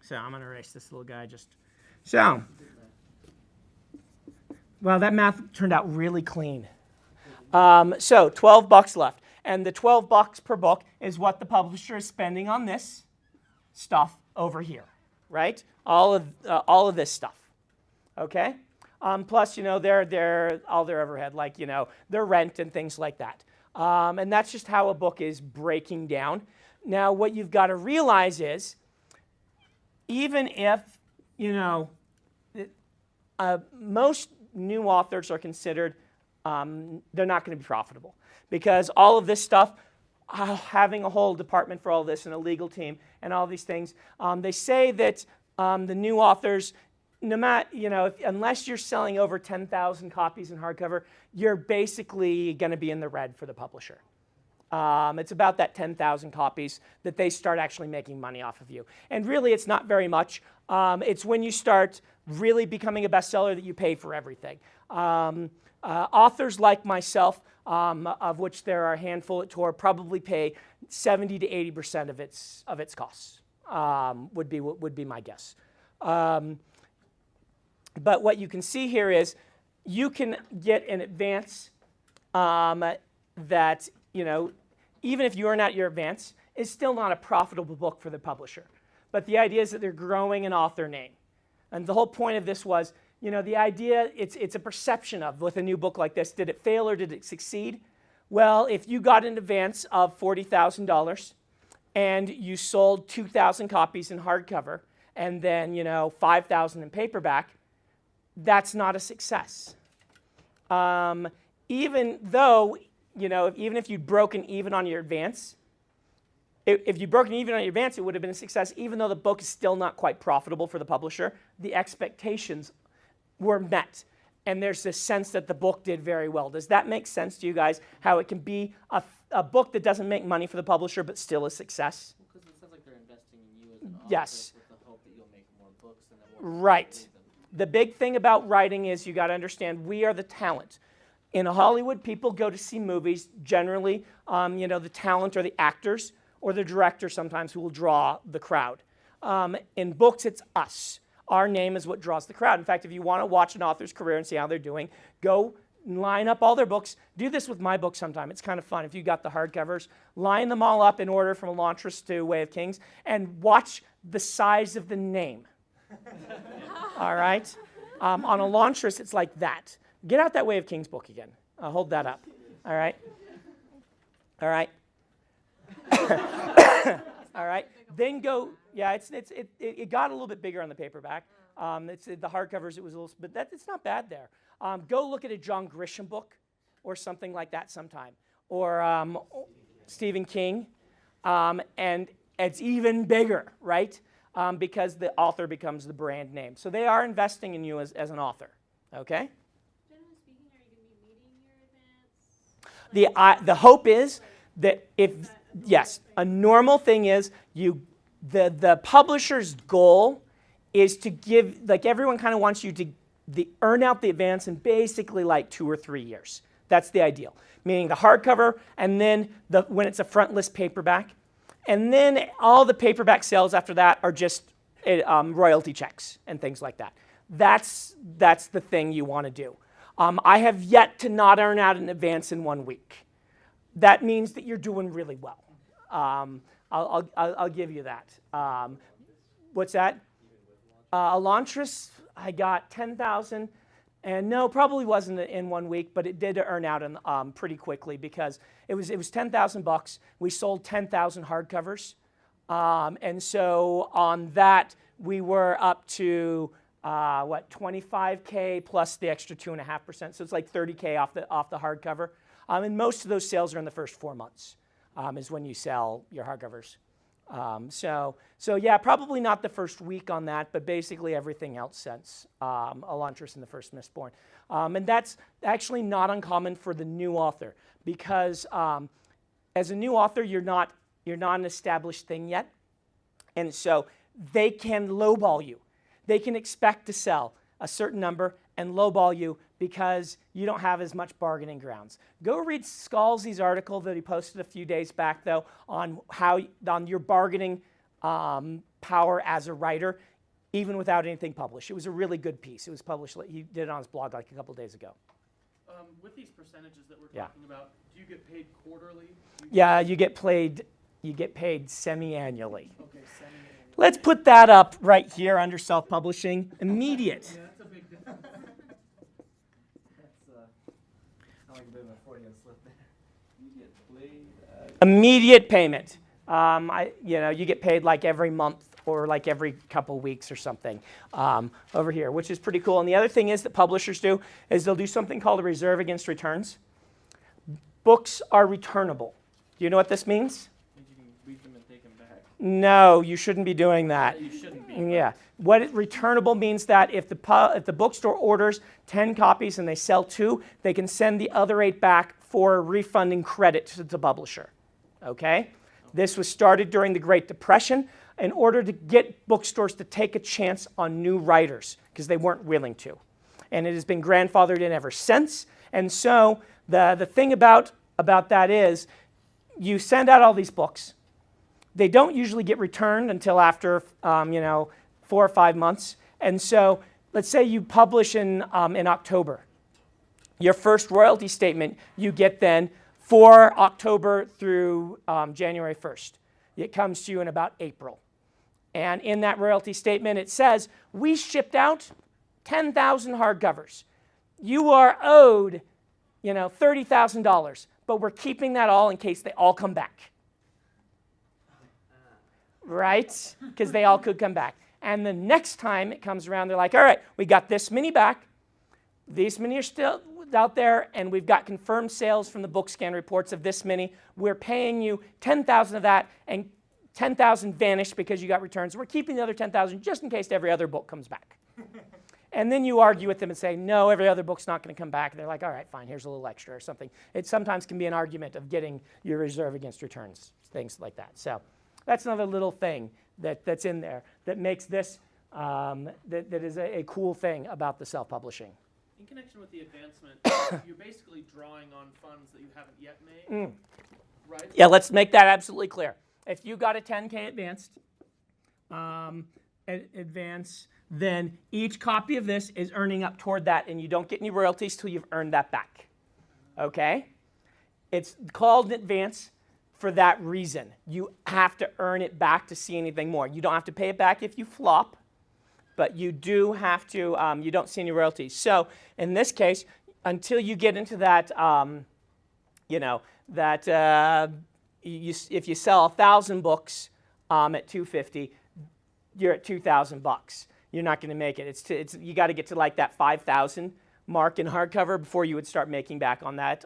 So I'm going to erase this little guy just. So, well, that math turned out really clean. So $12 left. And the $12 per book is what the publisher is spending on this stuff over here, right? All of this stuff, okay? Plus, they're all their overhead, like, their rent and things like that. And that's just how a book is breaking down. Now, what you've got to realize is, even if, most new authors are considered, they're not going to be profitable because all of this stuff, having a whole department for all this and a legal team and all these things, they say that the new authors, no matter, unless you're selling over 10,000 copies in hardcover, you're basically going to be in the red for the publisher. It's about that 10,000 copies that they start actually making money off of you. And really, it's not very much. It's when you start really becoming a bestseller that you pay for everything. Authors like myself, of which there are a handful at Tor, probably pay 70 to 80% of its costs. Would be my guess. But what you can see here is you can get an advance that, even if you earn out your advance, is still not a profitable book for the publisher. But the idea is that they're growing an author name. And the whole point of this was, the idea, it's a perception of, with a new book like this, did it fail or did it succeed? Well, if you got an advance of $40,000 and you sold 2,000 copies in hardcover and then, 5,000 in paperback, that's not a success. Even though, even if you'd broken even on your advance, if you'd broken even on your advance, it would have been a success, even though the book is still not quite profitable for the publisher. The expectations were met. And there's this sense that the book did very well. Does that make sense to you guys, how it can be a book that doesn't make money for the publisher but still a success? Because it sounds like they're investing in you as an author Yes. with the hope that you'll make more books and that more people will Right. read them. The big thing about writing is you got to understand we are the talent. In Hollywood, people go to see movies. Generally, the talent or the actors or the director sometimes who will draw the crowd. In books, it's us. Our name is what draws the crowd. In fact, if you want to watch an author's career and see how they're doing, go line up all their books. Do this with my book sometime. It's kind of fun. If you got the hardcovers, line them all up in order from Elantris to Way of Kings and watch the size of the name. All right? On Elantris, it's like that. Get out that Way of Kings book again. Hold that up. All right? All right? All right? Then go, yeah, it got a little bit bigger on the paperback. The hardcovers, it was a little, but it's not bad there. Go look at a John Grisham book or something like that sometime. Or Stephen King. And it's even bigger, right? Because the author becomes the brand name. So they are investing in you as an author, okay? Generally speaking, are you going to be meeting your advance? The hope is that yes, a normal thing is the publisher's goal is to give, like everyone kind of wants you to earn out the advance in basically like 2 or 3 years. That's the ideal. Meaning the hardcover and then when it's a frontlist paperback. And then all the paperback sales after that are just royalty checks and things like that. That's the thing you want to do. I have yet to not earn out an advance in 1 week. That means that you're doing really well. I'll give you that. What's that? Elantris, I got 10,000, and no, probably wasn't in 1 week, but it did earn out pretty quickly because it was $10,000. We sold 10,000 hardcovers, and so on that we were up to 25K plus the extra 2.5%. So it's like 30K off the hardcover. And most of those sales are in the first 4 months, is when you sell your hardcovers. So yeah, probably not the first week on that, but basically everything else since Elantris and the First Mistborn. And that's actually not uncommon for the new author because as a new author, you're not an established thing yet. And so they can lowball you. They can expect to sell a certain number and lowball you because you don't have as much bargaining grounds. Go read Scalzi's article that he posted a few days back, though, on your bargaining power as a writer, even without anything published. It was a really good piece. It was published. He did it on his blog like a couple days ago. With these percentages that we're talking about, do you get paid quarterly? Yeah, you get paid semi-annually. Okay, semi-annually. Let's put that up right here under self-publishing. Immediate. Yeah, that's a big difference. Immediate payment. You get paid like every month or like every couple weeks or something over here, which is pretty cool. And the other thing is that publishers do is they'll do something called a reserve against returns. Books are returnable. Do you know what this means? You can read them and take them back. No, you shouldn't be doing that. You shouldn't be. Yeah. Returnable means that if the bookstore orders 10 copies and they sell 2, they can send the other 8 back for refunding credit to the publisher. Okay? This was started during the Great Depression in order to get bookstores to take a chance on new writers because they weren't willing to. And it has been grandfathered in ever since. And so the thing about that is you send out all these books. They don't usually get returned until after 4 or 5 months. And so let's say you publish in October. Your first royalty statement you get then for October through January 1st. It comes to you in about April. And in that royalty statement it says, we shipped out 10,000 hardcovers. You are owed $30,000, but we're keeping that all in case they all come back. Right? Because they all could come back. And the next time it comes around, they're like, all right, we got this many back. These many are still out there, and we've got confirmed sales from the book scan reports of this many. We're paying you 10,000 of that, and 10,000 vanished because you got returns. We're keeping the other 10,000 just in case every other book comes back. And then you argue with them and say, no, every other book's not going to come back. And they're like, all right, fine, here's a little extra or something. It sometimes can be an argument of getting your reserve against returns, things like that. So that's another little thing that's in there that makes this, that is a cool thing about the self-publishing. In connection with the advancement, you're basically drawing on funds that you haven't yet made, right? Yeah, let's make that absolutely clear. If you got a 10K advance, then each copy of this is earning up toward that, and you don't get any royalties till you've earned that back. Okay? It's called an advance for that reason. You have to earn it back to see anything more. You don't have to pay it back if you flop, but you do have to, you don't see any royalties. So in this case, until you get into that, if you sell 1,000 books at $250, you're at $2,000. You're not going to make it. You got to get to like that 5,000 mark in hardcover before you would start making back on that.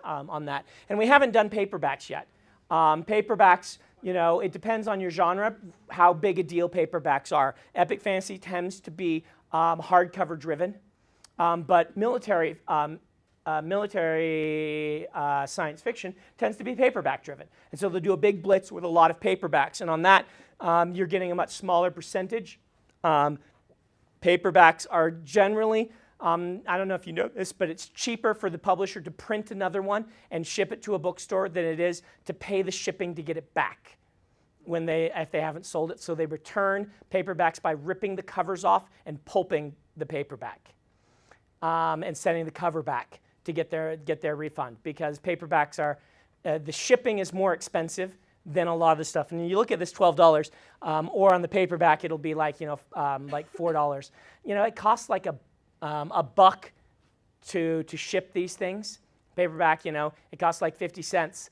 And we haven't done paperbacks yet. Paperbacks, it depends on your genre, how big a deal paperbacks are. Epic fantasy tends to be hardcover driven, but military science fiction tends to be paperback driven. And so they'll do a big blitz with a lot of paperbacks. And on that, you're getting a much smaller percentage. Paperbacks are generally, I don't know if you know this, but it's cheaper for the publisher to print another one and ship it to a bookstore than it is to pay the shipping to get it back if they haven't sold it. So they return paperbacks by ripping the covers off and pulping the paperback and sending the cover back to get their refund, because paperbacks are, the shipping is more expensive than a lot of the stuff. And you look at this $12, or on the paperback it'll be like like $4. It costs like a buck to ship these things. Paperback, it costs like 50 cents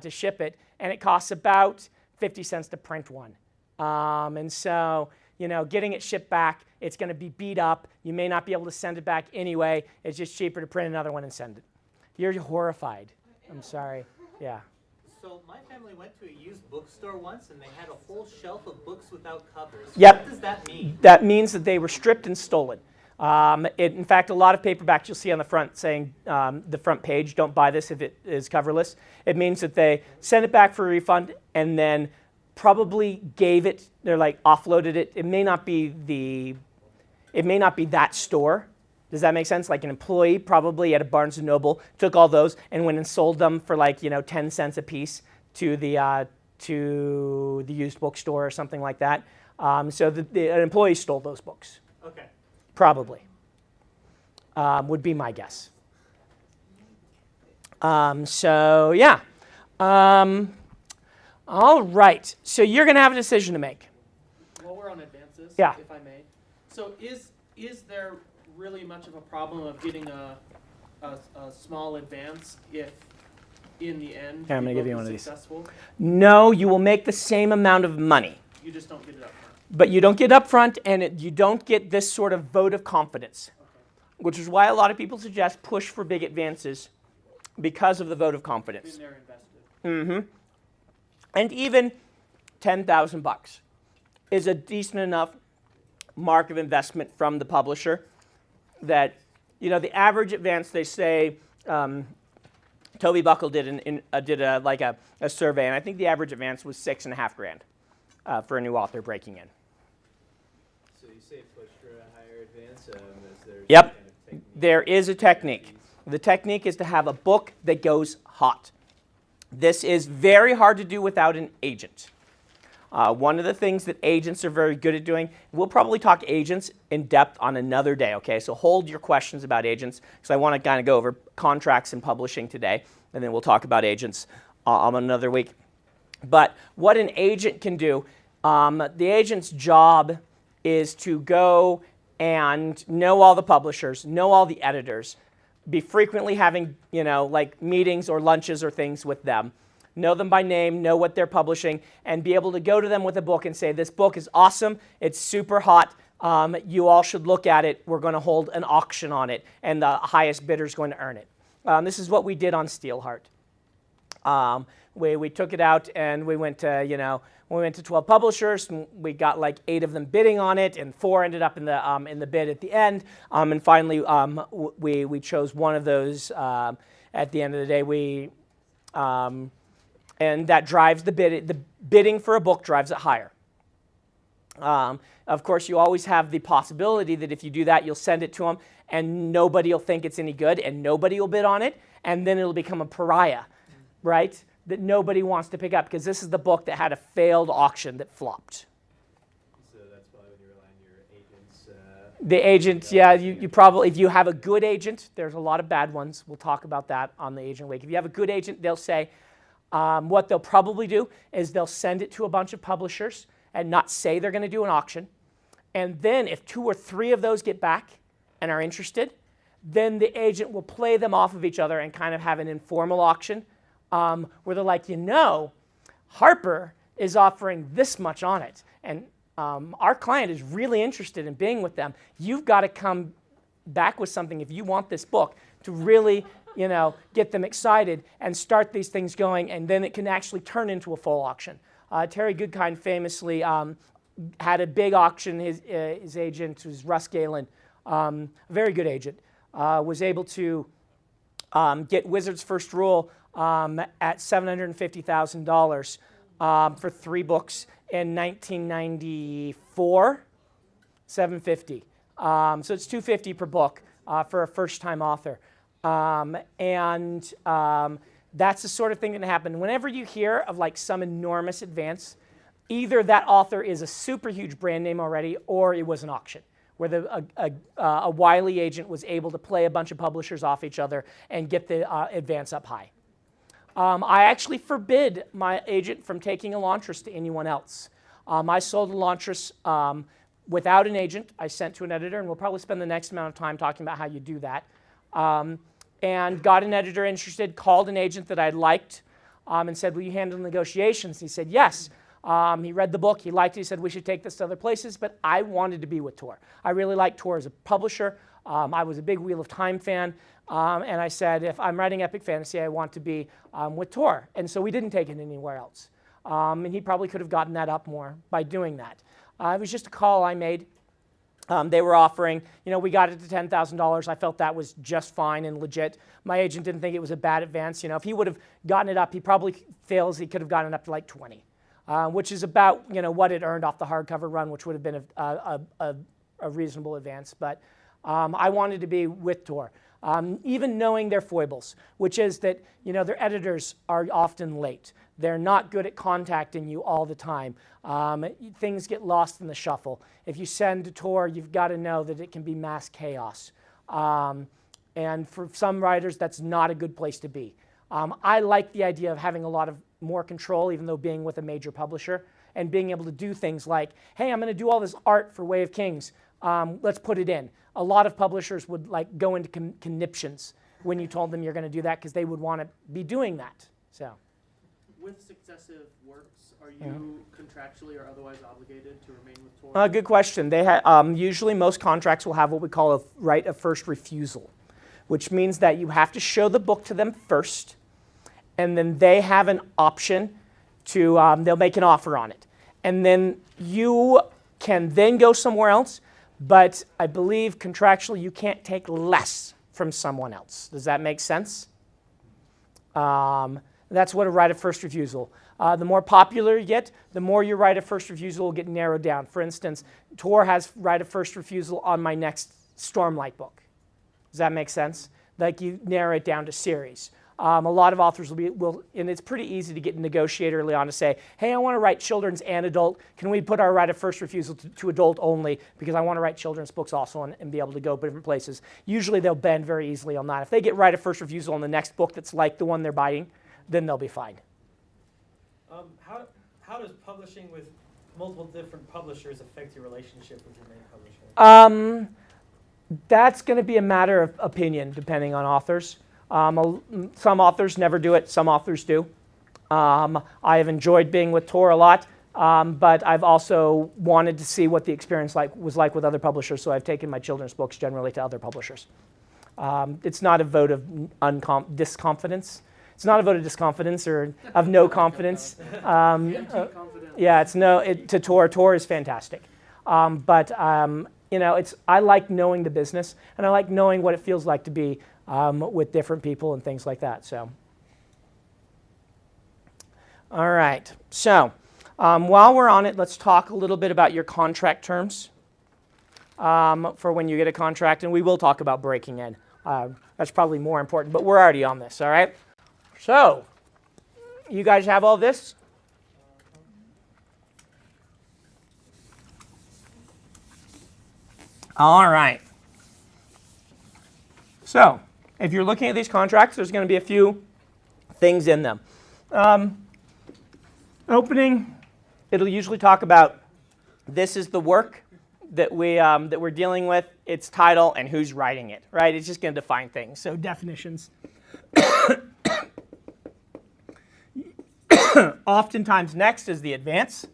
to ship it, and it costs about 50 cents to print one. And so, getting it shipped back, it's going to be beat up. You may not be able to send it back anyway. It's just cheaper to print another one and send it. You're horrified. I'm sorry. Yeah. So my family went to a used bookstore once, and they had a whole shelf of books without covers. Yep. What does that mean? That means that they were stripped and stolen. In fact, a lot of paperbacks you'll see on the front saying, the front page, don't buy this if it is coverless. It means that they sent it back for a refund and then probably gave it, they're like offloaded it. It may not be that store. Does that make sense? Like an employee probably at a Barnes & Noble took all those and went and sold them for like 10 cents a piece to the used bookstore or something like that. So an employee stole those books. Okay. Probably. Would be my guess. So yeah. All right. So you're going to have a decision to make. While we're on advances, Yeah. if I may. So is there really much of a problem of getting a small advance if in the end, Here, I'm gonna the give you book one of is these. successful? No, you will make the same amount of money, You just don't get it up front. but you don't get upfront, and you don't get this sort of vote of confidence, which is why a lot of people suggest push for big advances because of the vote of confidence. Then they're invested. And even $10,000 is a decent enough mark of investment from the publisher that, the average advance, they say, Toby Buckle did a survey, and I think the average advance was $6,500 for a new author breaking in. So you say push for a higher advance. Is there some Yep, kind of technique? there is a technique. The technique is to have a book that goes hot. This is very hard to do without an agent. One of the things that agents are very good at doing, we'll probably talk agents in depth on another day, okay? So hold your questions about agents, because I want to kind of go over contracts and publishing today, and then we'll talk about agents on another week. But what an agent can do, the agent's job is to go and know all the publishers, know all the editors, be frequently having, like meetings or lunches or things with them, know them by name, know what they're publishing, and be able to go to them with a book and say, this book is awesome, it's super hot, you all should look at it, we're going to hold an auction on it, and the highest bidder is going to earn it. This is what we did on Steelheart. We took it out and we went to, we went to 12 publishers, and we got like 8 of them bidding on it, and 4 ended up in the bid at the end. And finally, we chose one of those at the end of the day. And that drives the bid. The bidding for a book drives it higher. Of course, you always have the possibility that if you do that, you'll send it to them, and nobody will think it's any good, and nobody will bid on it, and then it'll become a pariah, right? That nobody wants to pick up, because this is the book that had a failed auction that flopped. So that's why when you rely on your agents. The agents, yeah, you probably, if you have a good agent, there's a lot of bad ones. We'll talk about that on the agent week. If you have a good agent, they'll say, what they'll probably do is they'll send it to a bunch of publishers and not say they're going to do an auction. And then if 2 or 3 of those get back and are interested, then the agent will play them off of each other and kind of have an informal auction where they're like, Harper is offering this much on it, and our client is really interested in being with them. You've got to come back with something if you want this book to really, get them excited and start these things going, and then it can actually turn into a full auction. Terry Goodkind famously had a big auction. His agent was Russ Galen, a very good agent, was able to get Wizard's First Rule at $750,000 for 3 books in 1994, $750. So it's $250 per book for a first-time author. That's the sort of thing that can happen. Whenever you hear of like some enormous advance, either that author is a super huge brand name already, or it was an auction where a wily agent was able to play a bunch of publishers off each other and get the advance up high. I actually forbid my agent from taking Elantris to anyone else. I sold Elantris without an agent. I sent to an editor, and we'll probably spend the next amount of time talking about how you do that. And got an editor interested, called an agent that I liked, and said, will you handle negotiations? He said, yes. He read the book, he liked it, he said, we should take this to other places, but I wanted to be with Tor. I really liked Tor as a publisher. I was a big Wheel of Time fan, and I said, if I'm writing epic fantasy, I want to be with Tor. And so we didn't take it anywhere else. And he probably could have gotten that up more by doing that. It was just a call I made. They were offering, we got it to $10,000. I felt that was just fine and legit. My agent didn't think it was a bad advance. If he would have gotten it up, he probably feels he could have gotten it up to like 20, which is about, what it earned off the hardcover run, which would have been a reasonable advance. But I wanted to be with Tor, even knowing their foibles, which is that, their editors are often late. They're not good at contacting you all the time. Things get lost in the shuffle. If you send to Tor, you've got to know that it can be mass chaos. And for some writers, that's not a good place to be. I like the idea of having a lot of more control, even though being with a major publisher, and being able to do things like, hey, I'm going to do all this art for Way of Kings. Let's put it in. A lot of publishers would go into conniptions when you told them you're going to do that, because they would want to be doing that. So. With successive works, are you contractually or otherwise obligated to remain with Tor? Good question. They usually most contracts will have what we call a right of first refusal, which means that you have to show the book to them first, and then they have an option to, they'll make an offer on it. And then you can then go somewhere else, but I believe contractually you can't take less from someone else. Does that make sense? That's what a right of first refusal. The more popular you get, the more your right of first refusal will get narrowed down. For instance, Tor has right of first refusal on my next Stormlight book. Does that make sense? Like you narrow it down to series. A lot of authors will, and it's pretty easy to get a negotiator early on to say, hey, I want to write children's and adult. Can we put our right of first refusal to adult only because I want to write children's books also and be able to go different places. Usually they'll bend very easily on that. If they get right of first refusal on the next book that's like the one they're buying, then they'll be fine. How does publishing with multiple different publishers affect your relationship with your main publisher? That's going to be a matter of opinion depending on authors. Some authors never do it, some authors do. I have enjoyed being with Tor a lot, but I've also wanted to see what the experience was like with other publishers, so I've taken my children's books generally to other publishers. It's not a vote of disconfidence. It's not a vote of disconfidence or of no confidence. Yeah, to Tor. Tor is fantastic. But I like knowing the business, and I like knowing what it feels like to be with different people and things like that. So, all right. So, while we're on it, let's talk a little bit about your contract terms for when you get a contract, and we will talk about breaking in. That's probably more important, but we're already on this. All right. So, you guys have all this? All right. So, if you're looking at these contracts, there's going to be a few things in them. Opening, it'll usually talk about this is the work that we're dealing with, its title, and who's writing it. Right? It's just going to define things. So definitions. Oftentimes next is the advance.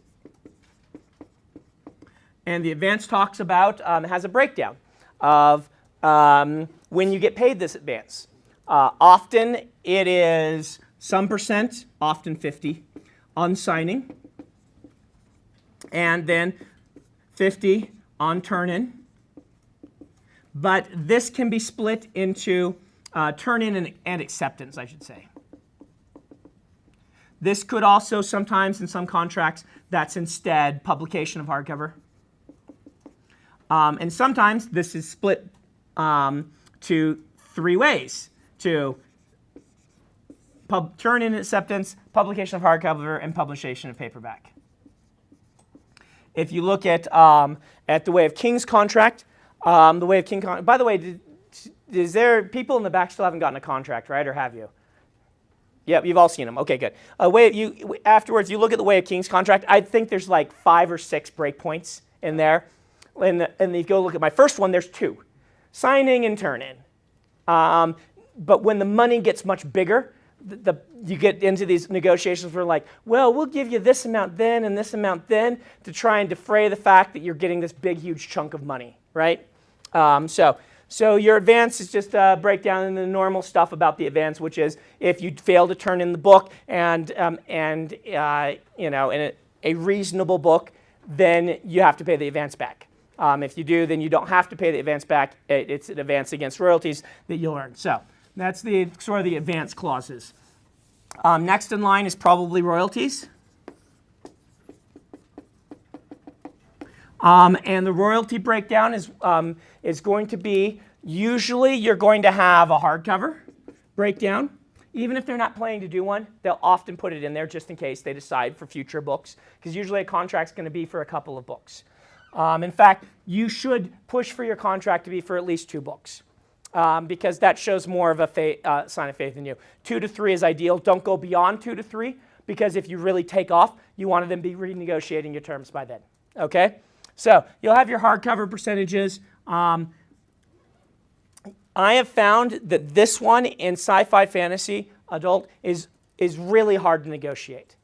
And the advance talks about, has a breakdown of when you get paid this advance. Often it is some percent, often 50, on signing, and then 50 on turn-in. But this can be split into turn-in and acceptance, I should say. This could also sometimes, in some contracts, that's instead publication of hardcover. And sometimes this is split to three ways: to turn-in acceptance, publication of hardcover, and publication of paperback. If you look at the Way of Kings contract, the Way of King contract. By the way, is there people in the back still haven't gotten a contract, right, or have you? Yep, you've all seen them. Okay, good. Afterwards, you look at the Way of Kings contract. I think there's like 5 or 6 breakpoints in there. And if you go look at my first one, there's 2. Signing and turn-in. But when the money gets much bigger, you get into these negotiations where like, well, we'll give you this amount then and this amount then to try and defray the fact that you're getting this big, huge chunk of money, right? So your advance is just a breakdown in the normal stuff about the advance, which is if you fail to turn in the book and in a reasonable book, then you have to pay the advance back. If you do, then you don't have to pay the advance back. It's an advance against royalties that you'll earn. So that's the sort of the advance clauses. Next in line is probably royalties. And the royalty breakdown is going to be, usually you're going to have a hardcover breakdown. Even if they're not planning to do one, they'll often put it in there just in case they decide for future books, because usually a contract's going to be for a couple of books. In fact, you should push for your contract to be for at least 2 books, because that shows more of a sign of faith in you. 2 to 3 is ideal. Don't go beyond 2 to 3, because if you really take off, you want to then be renegotiating your terms by then. Okay? So you'll have your hardcover percentages. I have found that this one in sci-fi fantasy adult is is really hard to negotiate.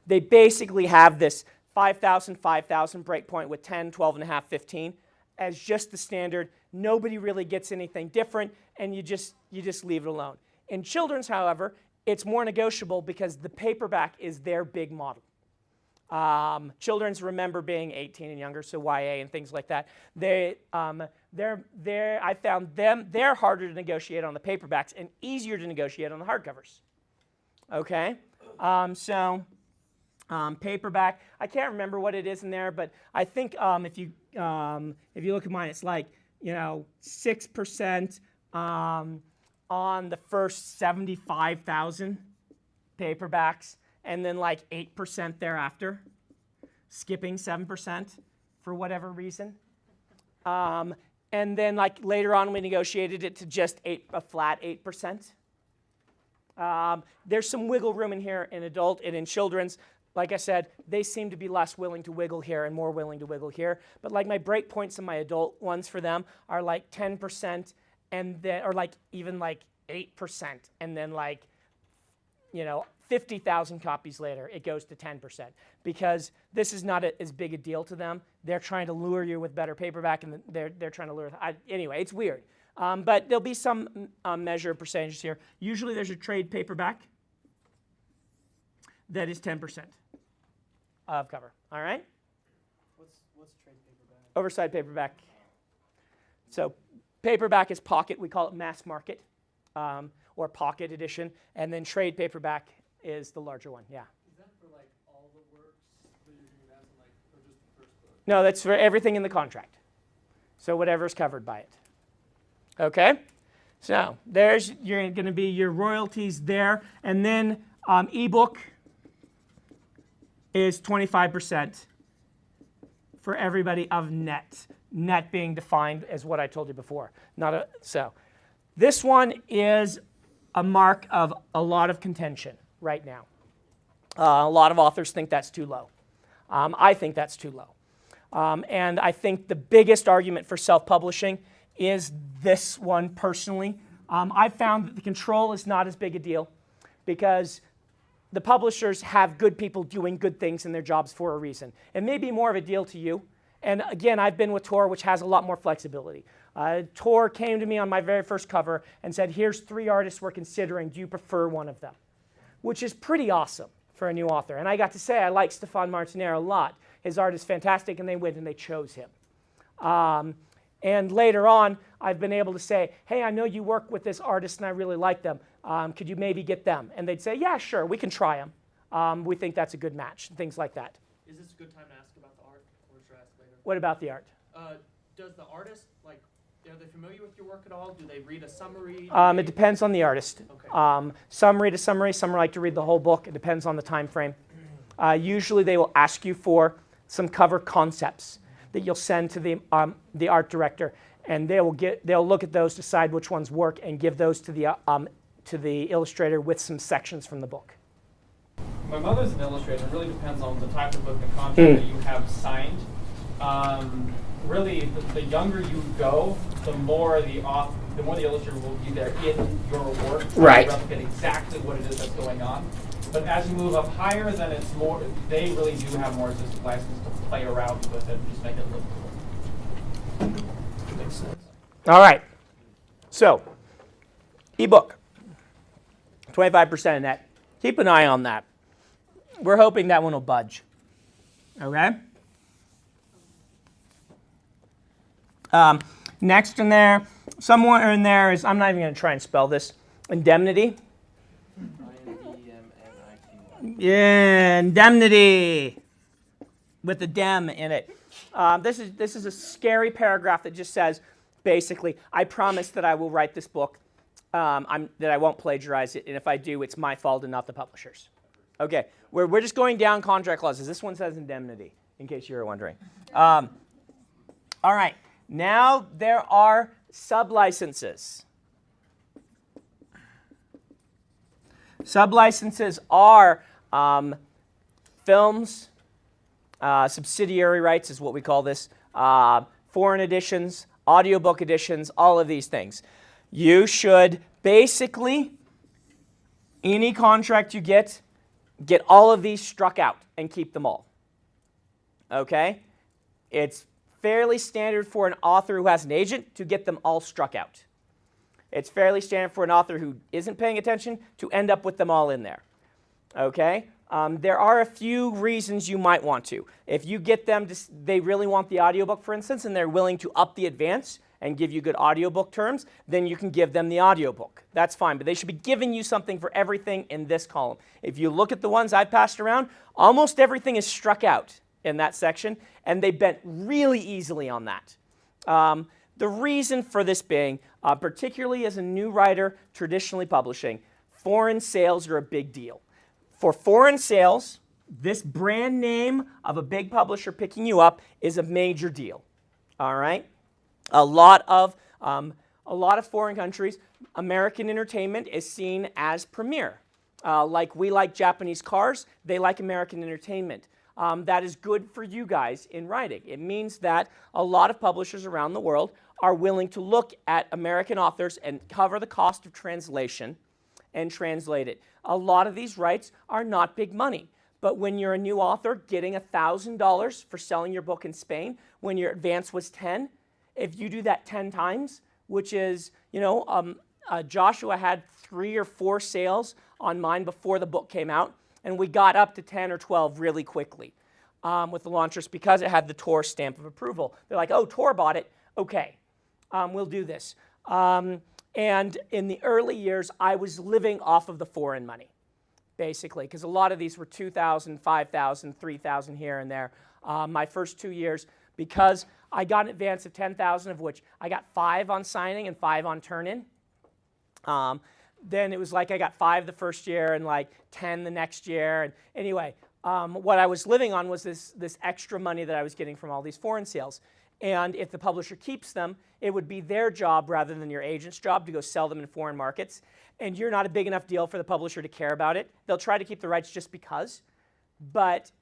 They basically have this 5,000, 5,000 breakpoint with 10, 12 and a half, 15 as just the standard. Nobody really gets anything different, and you just leave it alone. In children's, however, it's more negotiable because the paperback is their big model. Children's, remember, being 18 and younger, so YA and things like that. I found they're harder to negotiate on the paperbacks and easier to negotiate on the hardcovers. Okay, paperback. I can't remember what it is in there, but I think if you look at mine, it's like 6% on the first 75,000 paperbacks, and then like 8% thereafter, skipping 7% for whatever reason. And then like later on, we negotiated it to just a flat 8%. There's some wiggle room in here in adult and in children's. Like I said, they seem to be less willing to wiggle here and more willing to wiggle here. But like my breakpoints and my adult ones for them are like 10%, and then, or like even like 8%, and then like 50,000 copies later, it goes to 10%, because this is not as big a deal to them. They're trying to lure you with better paperback, and they're trying to lure. Anyway, it's weird. But there'll be some measure of percentages here. Usually there's a trade paperback that is 10% of cover. All right? What's trade paperback? Oversized paperback. So paperback is pocket. We call it mass market or pocket edition. And then trade paperback is the larger one. Yeah. Is that for like all the works that you're doing that, like, or just the first book? No, that's for everything in the contract. So whatever's covered by it. Okay? So there's going to be your royalties there. And then ebook is 25% for everybody of net. Net being defined as what I told you before. So this one is a mark of a lot of contention right now. A lot of authors think that's too low. I think that's too low. And I think the biggest argument for self-publishing is this one personally. I've found that the control is not as big a deal because the publishers have good people doing good things in their jobs for a reason. It may be more of a deal to you. And again, I've been with Tor, which has a lot more flexibility. Tor came to me on my very first cover and said, here's 3 artists we're considering. Do you prefer one of them? Which is pretty awesome for a new author. And I got to say, I like Stefan Martiner a lot. His art is fantastic, and they went and they chose him. And later on, I've been able to say, hey, I know you work with this artist and I really like them. Could you maybe get them? And they'd say, yeah, sure, we can try them. We think that's a good match, things like that. Is this a good time to ask about the art, or should I ask later? What about the art? Does the artist, like, are they familiar with your work at all? Do they read a summary? It depends on the artist. Okay. Some read a summary, some like to read the whole book. It depends on the time frame. Usually they will ask you for some cover concepts that you'll send to the art director, and they'll look at those, decide which ones work, and give those to the illustrator with some sections from the book. My mother's an illustrator. It really depends on the type of book and contract that you have signed. Really, the younger you go, the more the illustrator will be there in your work, right, to replicate exactly what it is that's going on. But as you move up higher, then it's more. They really do have more artistic license to play around with it and just make it look cool. Makes sense. All right. So, ebook, 25% of net. Keep an eye on that. We're hoping that one will budge. Okay. Next in there, somewhere in there is, I'm not even going to try and spell this, indemnity. Yeah, indemnity with a dem in it. This is a scary paragraph that just says, basically, I promise that I will write this book, that I won't plagiarize it, and if I do, it's my fault and not the publisher's. Okay, we're just going down contract clauses. This one says indemnity, in case you were wondering. All right, now there are sublicenses. Sublicenses are films, subsidiary rights is what we call this, foreign editions, audiobook editions, all of these things. You should basically Any contract you get all of these struck out and keep them all. Okay? It's fairly standard for an author who has an agent to get them all struck out. It's fairly standard for an author who isn't paying attention to end up with them all in there. Okay? There are a few reasons you might want to. If you get them, they really want the audiobook, for instance, and they're willing to up the advance and give you good audiobook terms, then you can give them the audiobook. That's fine, but they should be giving you something for everything in this column. If you look at the ones I've passed around, almost everything is struck out in that section, and they bent really easily on that. The reason for this being, particularly as a new writer traditionally publishing, foreign sales are a big deal. For foreign sales, this brand name of a big publisher picking you up is a major deal. All right? A lot of foreign countries, American entertainment is seen as premier. Like we like Japanese cars, they like American entertainment. That is good for you guys in writing. It means that a lot of publishers around the world are willing to look at American authors and cover the cost of translation and translate it. A lot of these rights are not big money, but when you're a new author getting $1,000 for selling your book in Spain, when your advance was 10, if you do that 10 times, which is, Joshua had 3 or 4 sales on mine before the book came out, and we got up to 10 or 12 really quickly with the launchers because it had the Tor stamp of approval. They're like, oh, Tor bought it, okay, we'll do this. And in the early years, I was living off of the foreign money, basically, because a lot of these were $2,000, $5,000, $3,000 here and there. My first 2 years, because I got an advance of $10,000, of which I got 5 on signing and 5 on turn-in. Then it was like I got 5 the first year and like 10 the next year. And anyway, what I was living on was this extra money that I was getting from all these foreign sales. And if the publisher keeps them, it would be their job rather than your agent's job to go sell them in foreign markets. And you're not a big enough deal for the publisher to care about it. They'll try to keep the rights just because, but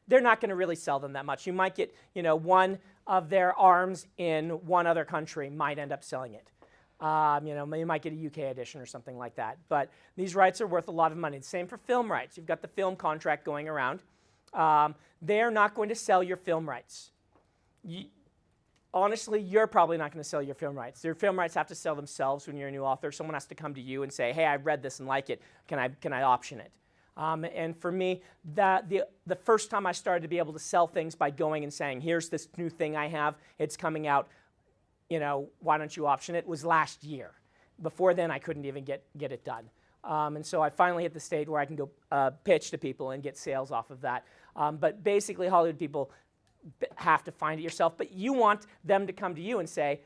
they're not going to really sell them that much. You might get, one of their arms in one other country might end up selling it. You might get a UK edition or something like that. But these rights are worth a lot of money. The same for film rights. You've got the film contract going around. They're not going to sell your film rights. Honestly, you're probably not going to sell your film rights. Your film rights have to sell themselves when you're a new author. Someone has to come to you and say, hey, I read this and like it. Can I option it? And for me, the first time I started to be able to sell things by going and saying, here's this new thing I have. It's coming out. Why don't you option it? Was last year. Before then, I couldn't even get it done. And so I finally hit the stage where I can go pitch to people and get sales off of that. But basically, Hollywood people have to find it yourself. But you want them to come to you and say,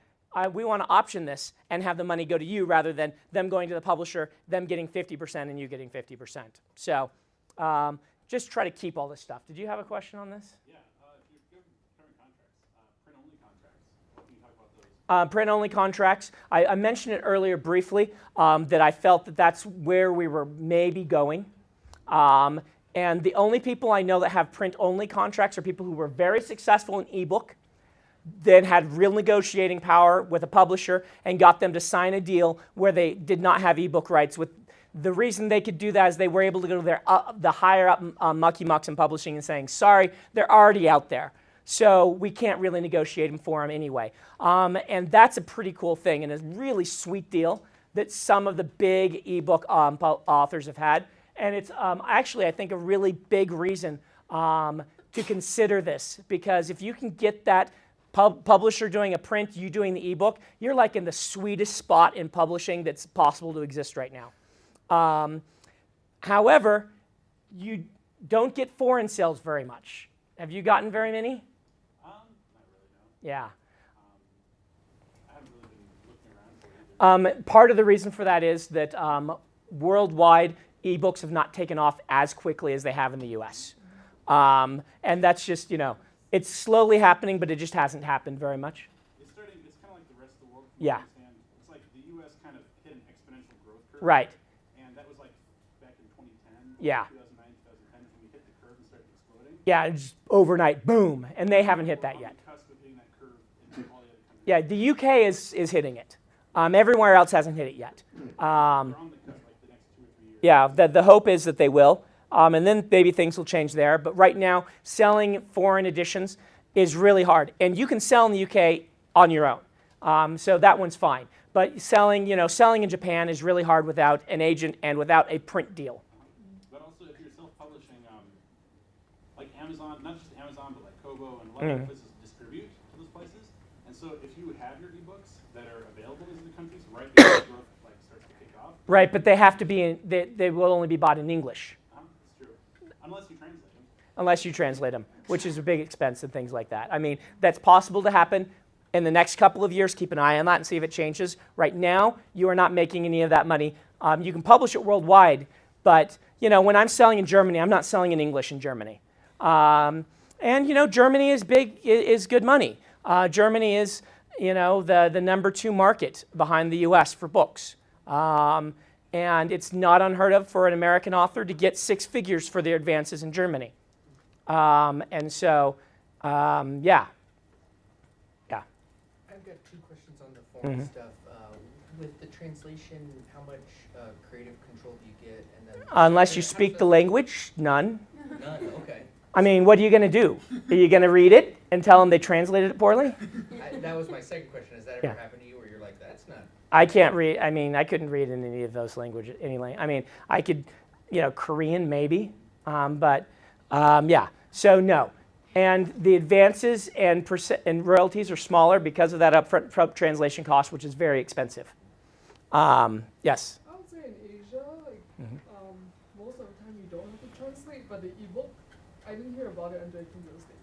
we want to option this and have the money go to you rather than them going to the publisher, them getting 50% and you getting 50%. So just try to keep all this stuff. Did you have a question on this? Yeah. If you have current contracts, print-only contracts, can you talk about those? Print-only contracts. I mentioned it earlier briefly that I felt that that's where we were maybe going. And the only people I know that have print-only contracts are people who were very successful in ebook, then had real negotiating power with a publisher and got them to sign a deal where they did not have ebook rights. With the reason they could do that is they were able to go to the higher up mucky mucks in publishing and saying, sorry, they're already out there. So we can't really negotiate them for them anyway. And that's a pretty cool thing and a really sweet deal that some of the big ebook authors have had. And it's actually, I think, a really big reason to consider this, because if you can get that publisher doing a print, you doing the ebook, you're like in the sweetest spot in publishing that's possible to exist right now. However, you don't get foreign sales very much. Have you gotten very many? Not really, no. Yeah. I haven't really been looking around for it. Part of the reason for that is that worldwide, ebooks have not taken off as quickly as they have in the US. And that's just, it's slowly happening, but it just hasn't happened very much. It's kind of like the rest of the world. Yeah. It's like the US kind of hit an exponential growth curve. Right. And that was like back in 2010, Yeah. 2009, 2010, when we hit the curve and started exploding. Yeah, it's overnight, boom, and they haven't hit that yet. On the cusp of hitting that curve in all the other countries. Yeah, the UK is hitting it. Everywhere else hasn't hit it yet. We're on the cusp, like the next 2 or 3 years. Yeah, the hope is that they will. And then maybe things will change there. But right now, selling foreign editions is really hard. And you can sell in the UK on your own. So that one's fine. But selling in Japan is really hard without an agent and without a print deal. But also, if you're self-publishing, like Amazon, not just Amazon, but like Kobo and a lot of other places distribute to those places. And so if you have your ebooks that are available in the countries right before the growth like starts to kick off. Right, but they have to be they will only be bought in English. That's true. Unless you translate them. Unless you translate them, which is a big expense and things like that. I mean, that's possible to happen in the next couple of years. Keep an eye on that and see if it changes. Right now, you are not making any of that money. You can publish it worldwide, but when I'm selling in Germany, I'm not selling in English in Germany. And Germany is good money. Germany is the number 2 market behind the U.S. for books. And it's not unheard of for an American author to get 6 figures for their advances in Germany. And so, yeah. I've got 2 questions on the foreign stuff. With the translation, how much creative control do you get? And then Unless you speak the language, none. None, okay. I mean, what are you going to do? Are you going to read it and tell them they translated it poorly? That was my second question. Has that ever happened to you where you're like, that's not... I can't read. I mean, I couldn't read in any of those languages. I mean, I could, Korean maybe, but yeah. So no. And the advances and royalties are smaller because of that upfront translation cost, which is very expensive. Yes? I would say in Asia, most of the time you don't have to translate, but the ebook, I didn't hear about it until I came to the States.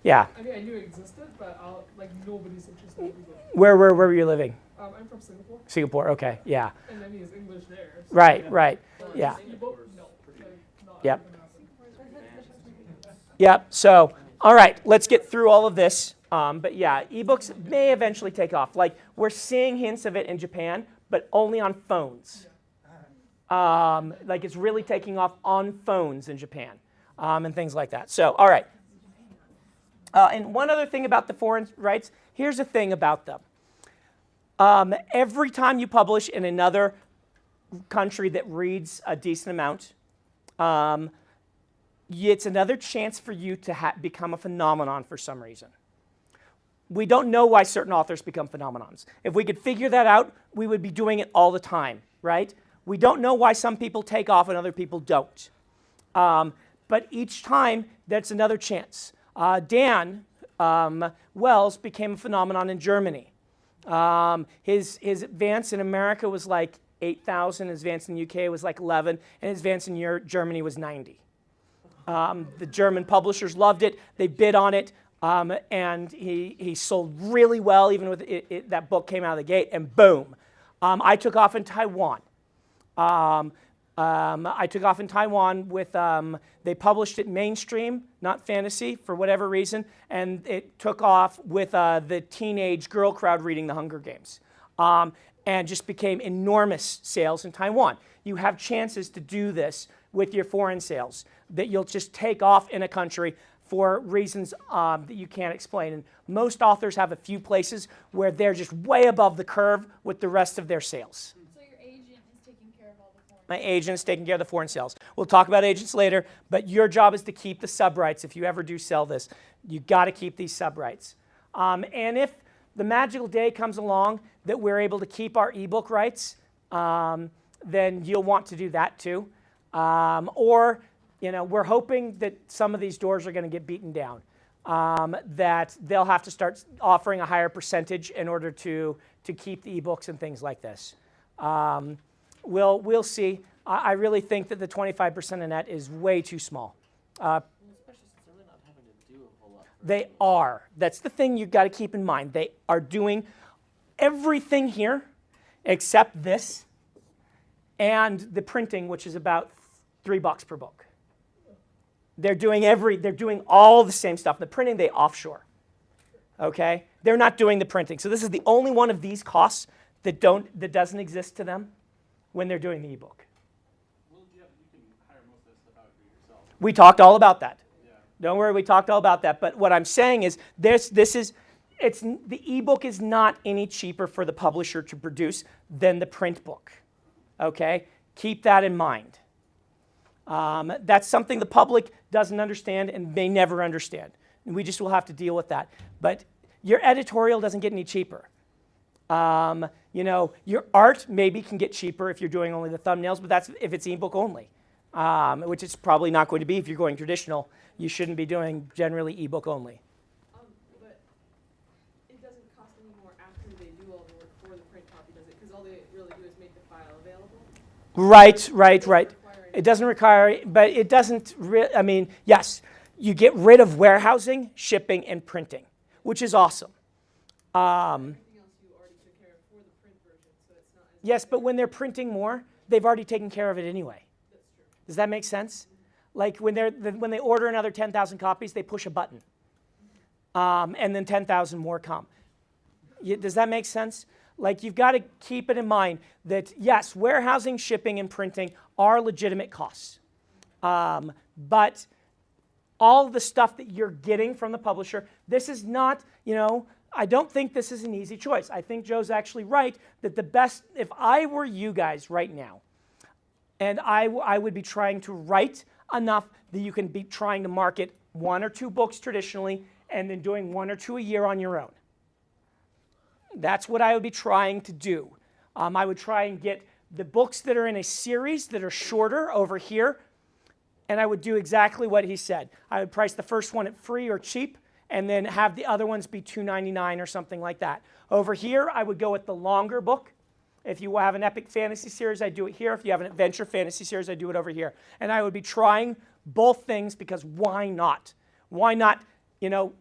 Yeah. I mean, I knew it existed, but nobody's interested in ebook. Where were you living? I'm from Singapore. Singapore, okay, yeah. And then he's English there. So Right, yeah. Ebook, no. Not Yep. gonna happen. Yep, so, all right, let's get through all of this. But yeah, ebooks may eventually take off. Like, we're seeing hints of it in Japan, but only on phones. Like, it's really taking off on phones in Japan, and things like that. So, all right. And one other thing about the foreign rights, here's the thing about them. Every time you publish in another country that reads a decent amount, it's another chance for you to become a phenomenon for some reason. We don't know why certain authors become phenomenons. If we could figure that out, we would be doing it all the time, right? We don't know why some people take off and other people don't. But each time, that's another chance. Dan Wells became a phenomenon in Germany. His advance in America was like 8,000, his advance in the UK was like 11, and his advance in Germany was 90. The German publishers loved it, they bid on it, and he sold really well, even with that book came out of the gate, and boom. I took off in Taiwan. I took off in Taiwan with, they published it mainstream, not fantasy, for whatever reason, and it took off with the teenage girl crowd reading The Hunger Games, and just became enormous sales in Taiwan. You have chances to do this with your foreign sales, that you'll just take off in a country for reasons that you can't explain. And most authors have a few places where they're just way above the curve with the rest of their sales. So your agent is taking care of all the foreign. My agent is taking care of the foreign sales. We'll talk about agents later, but your job is to keep the sub-rights. If you ever do sell this, you got to keep these sub-rights. And if the magical day comes along that we're able to keep our ebook rights, then you'll want to do that too. Or, we're hoping that some of these doors are going to get beaten down, that they'll have to start offering a higher percentage in order to keep the ebooks and things like this. We'll see. I really think that the 25% of net is way too small. Especially since they're really not having to do a whole lot. They are. That's the thing you've got to keep in mind. They are doing everything here except this and the printing, which is about $3 per book. They're doing all the same stuff. The printing, they offshore. Okay? They're not doing the printing. So this is the only one of these costs that doesn't exist to them when they're doing the ebook. Well, yeah, you can hire most of that stuff out for yourself. We talked all about that. Yeah. Don't worry, we talked all about that. But what I'm saying is the ebook is not any cheaper for the publisher to produce than the print book. Okay? Keep that in mind. That's something the public doesn't understand and may never understand. And we just will have to deal with that. But your editorial doesn't get any cheaper. You know, your art maybe can get cheaper if you're doing only the thumbnails, but that's if it's ebook only, which it's probably not going to be if you're going traditional. You shouldn't be doing generally ebook only. But it doesn't cost any more after they do all the work for the print copy, does it? Because all they really do is make the file available? Right. It doesn't require, but it doesn't, I mean, yes, you get rid of warehousing, shipping, and printing, which is awesome. Yes, but when they're printing more, they've already taken care of it anyway. Does that make sense? Like when they order another 10,000 copies, they push a button, and then 10,000 more come. Does that make sense? Like you've got to keep it in mind that yes, warehousing, shipping, and printing are legitimate costs, but all the stuff that you're getting from the publisher, this is not, you know, I don't think this is an easy choice. I think Joe's actually right that the best, if I were you guys right now, and I would be trying to write enough that you can be trying to market 1 or 2 books traditionally and then doing 1 or 2 a year on your own. That's what I would be trying to do. I would try and get the books that are in a series that are shorter over here, and I would do exactly what he said. I would price the first one at free or cheap, and then have the other ones be $2.99 or something like that. Over here, I would go with the longer book. If you have an epic fantasy series, I do it here. If you have an adventure fantasy series, I do it over here. And I would be trying both things because why not? Why not, you know,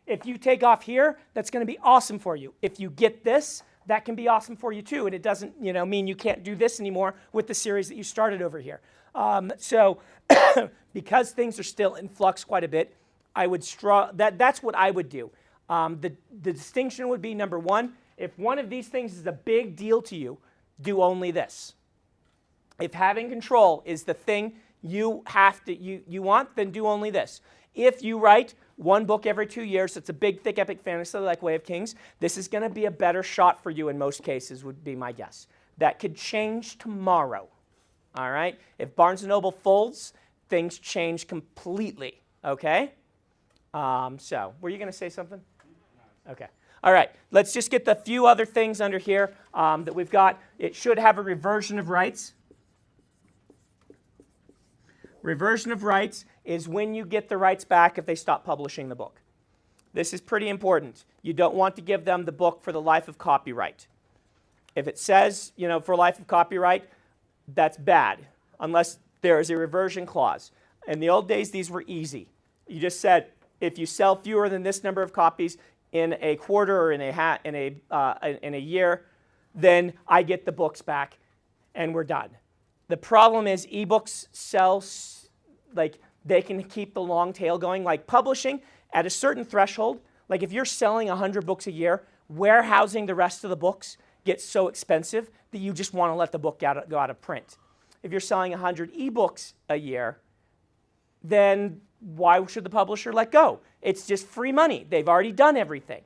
if you take off here, that's going to be awesome for you. If you get this, that can be awesome for you too. And it doesn't, you know, mean you can't do this anymore with the series that you started over here. So because things are still in flux quite a bit, I would that's what I would do. The distinction would be, number one, if one of these things is a big deal to you, do only this. If having control is the thing you want, then do only this. If you write 1 book every 2 years, it's a big, thick, epic fantasy like Way of Kings, this is going to be a better shot for you in most cases, would be my guess. That could change tomorrow. All right? If Barnes & Noble folds, things change completely. Okay? So, were you going to say something? Okay. All right. Let's just get the few other things under here that we've got. It should have a reversion of rights. Reversion of rights is when you get the rights back if they stop publishing the book. This is pretty important. You don't want to give them the book for the life of copyright. If it says, you know, for life of copyright, that's bad, unless there is a reversion clause. In the old days, these were easy. You just said, if you sell fewer than this number of copies in a quarter or in a year, then I get the books back, and we're done. The problem is ebooks sell, like they can keep the long tail going. Like publishing at a certain threshold, like if you're selling 100 books a year, warehousing the rest of the books gets so expensive that you just want to let the book go out of print. If you're selling 100 ebooks a year, then why should the publisher let go? It's just free money. They've already done everything.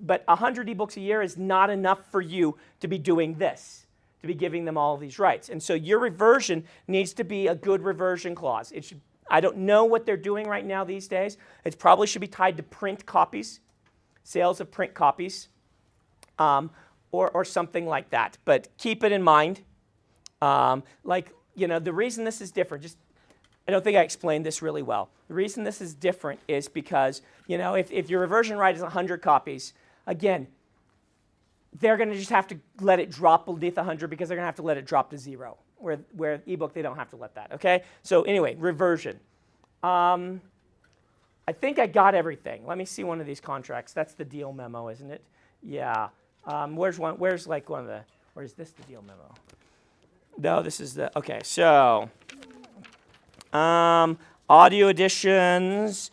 But 100 ebooks a year is not enough for you to be doing this, to be giving them all of these rights. And so your reversion needs to be a good reversion clause. It should, I don't know what they're doing right now these days. It probably should be tied to print copies, sales of print copies, or something like that. But keep it in mind. Like, you know, the reason this is different, I don't think I explained this really well. The reason this is different is because, you know, if your reversion right is 100 copies, again, they're going to just have to let it drop beneath 100 because they're going to have to let it drop to 0. Where ebook, they don't have to let that, okay? So anyway, reversion. I think I got everything. Let me see one of these contracts. That's the deal memo, isn't it? Yeah. Where's this the deal memo? No, this is the, okay, so. Audio editions.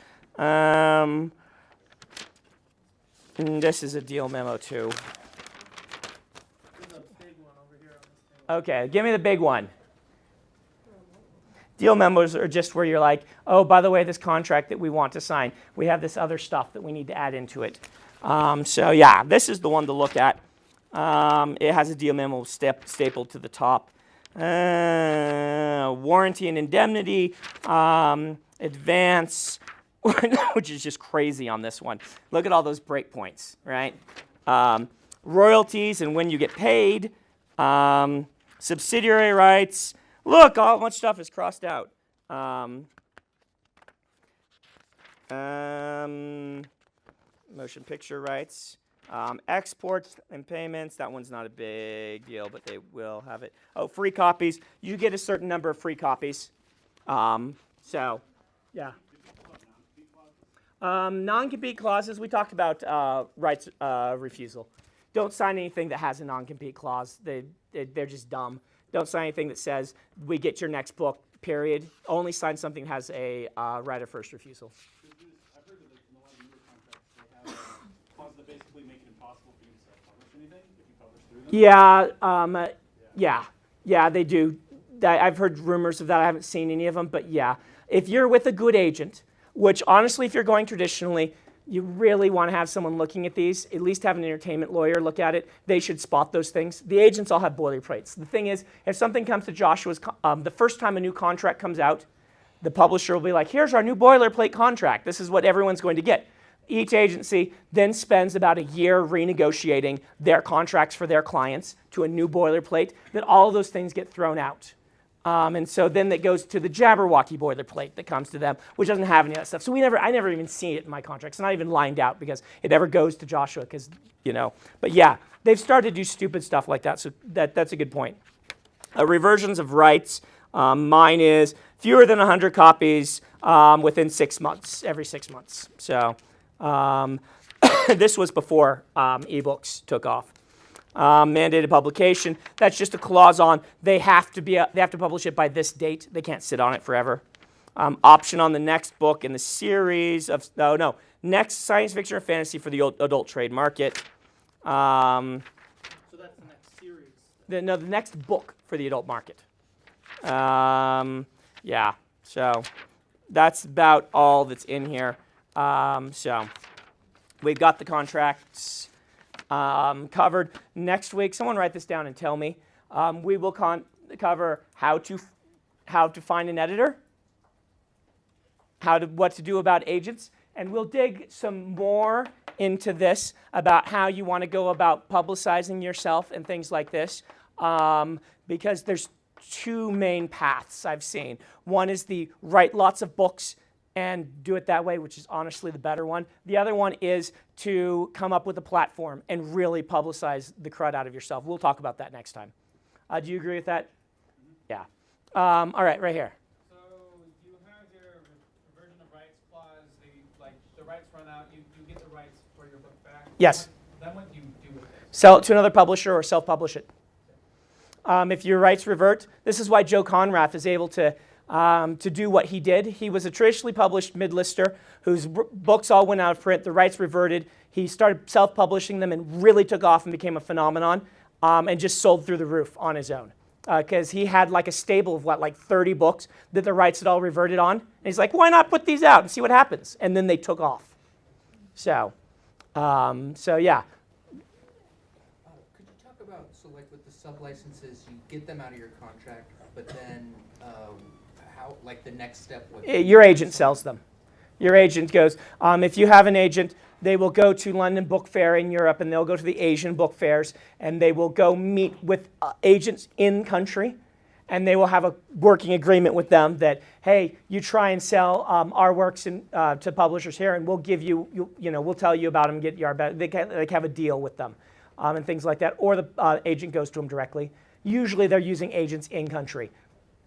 This is a deal memo too. Okay, give me the big one. Deal memos are just where you're like, oh, by the way, this contract that we want to sign, we have this other stuff that we need to add into it. So yeah, this is the one to look at. It has a deal memo stapled to the top. Warranty and indemnity, advance, which is just crazy on this one. Look at all those breakpoints, right? Royalties and when you get paid, subsidiary rights. Look, all much stuff is crossed out. Motion picture rights. Exports and payments, that one's not a big deal, but they will have it. Oh, free copies. You get a certain number of free copies. So, yeah. Non-compete clauses, we talked about rights refusal. Don't sign anything that has a non-compete clause. They're just dumb. Don't sign anything that says, we get your next book, period. Only sign something that has a right of first refusal. I've heard that in a lot of newer contracts, they have clauses that basically make it impossible for you to self-publish anything if you publish through them. Yeah, they do. I've heard rumors of that. I haven't seen any of them, but yeah. If you're with a good agent, which honestly, if you're going traditionally, you really want to have someone looking at these, at least have an entertainment lawyer look at it. They should spot those things. The agents all have boilerplates. The thing is, if something comes to Joshua's, the first time a new contract comes out, the publisher will be like, here's our new boilerplate contract. This is what everyone's going to get. Each agency then spends about a year renegotiating their contracts for their clients to a new boilerplate, that all of those things get thrown out. And so then that goes to the Jabberwocky boilerplate that comes to them, which doesn't have any of that stuff. So I never even see it in my contracts. It's not even lined out because it never goes to Joshua because, But yeah, they've started to do stupid stuff like that, so that's a good point. Reversions of rights, mine is fewer than 100 copies within 6 months, every 6 months. So this was before ebooks took off. Mandated publication, that's just a clause on they have to publish it by this date. They can't sit on it forever. Option on the next book in the series of next science fiction or fantasy for the adult trade market. So that's the next series. The next book for the adult market. Yeah, so that's about all that's in here. So we've got the contracts covered. Next week, someone write this down and tell me. We will cover how to find an editor, what to do about agents, and we'll dig some more into this about how you want to go about publicizing yourself and things like this, because there's two main paths I've seen. One is the write lots of books and do it that way, which is honestly the better one. The other one is to come up with a platform and really publicize the crud out of yourself. We'll talk about that next time. Do you agree with that? Yeah. All right, right here. So you have your reversion of rights clause. The rights run out. You get the rights for your book back. Yes. Then what do you do with it? Sell it to another publisher or self-publish it. If your rights revert, this is why Joe Conrath is able to do what he did. He was a traditionally published mid-lister whose books all went out of print. The rights reverted. He started self-publishing them and really took off and became a phenomenon, and just sold through the roof on his own. Because he had like a stable of like 30 books that the rights had all reverted on. And he's like, why not put these out and see what happens? And then they took off. So yeah. Could you talk about, so like with the sub-licenses, you get them out of your contract, but then how, like the next step? Your agent sells them. Your agent goes, if you have an agent, they will go to London Book Fair in Europe, and they'll go to the Asian book fairs, and they will go meet with agents in country, and they will have a working agreement with them that, hey, you try and sell our works to publishers here, and we'll give we'll tell you about them, get your they have a deal with them, and things like that. Or the agent goes to them directly. Usually, they're using agents in country,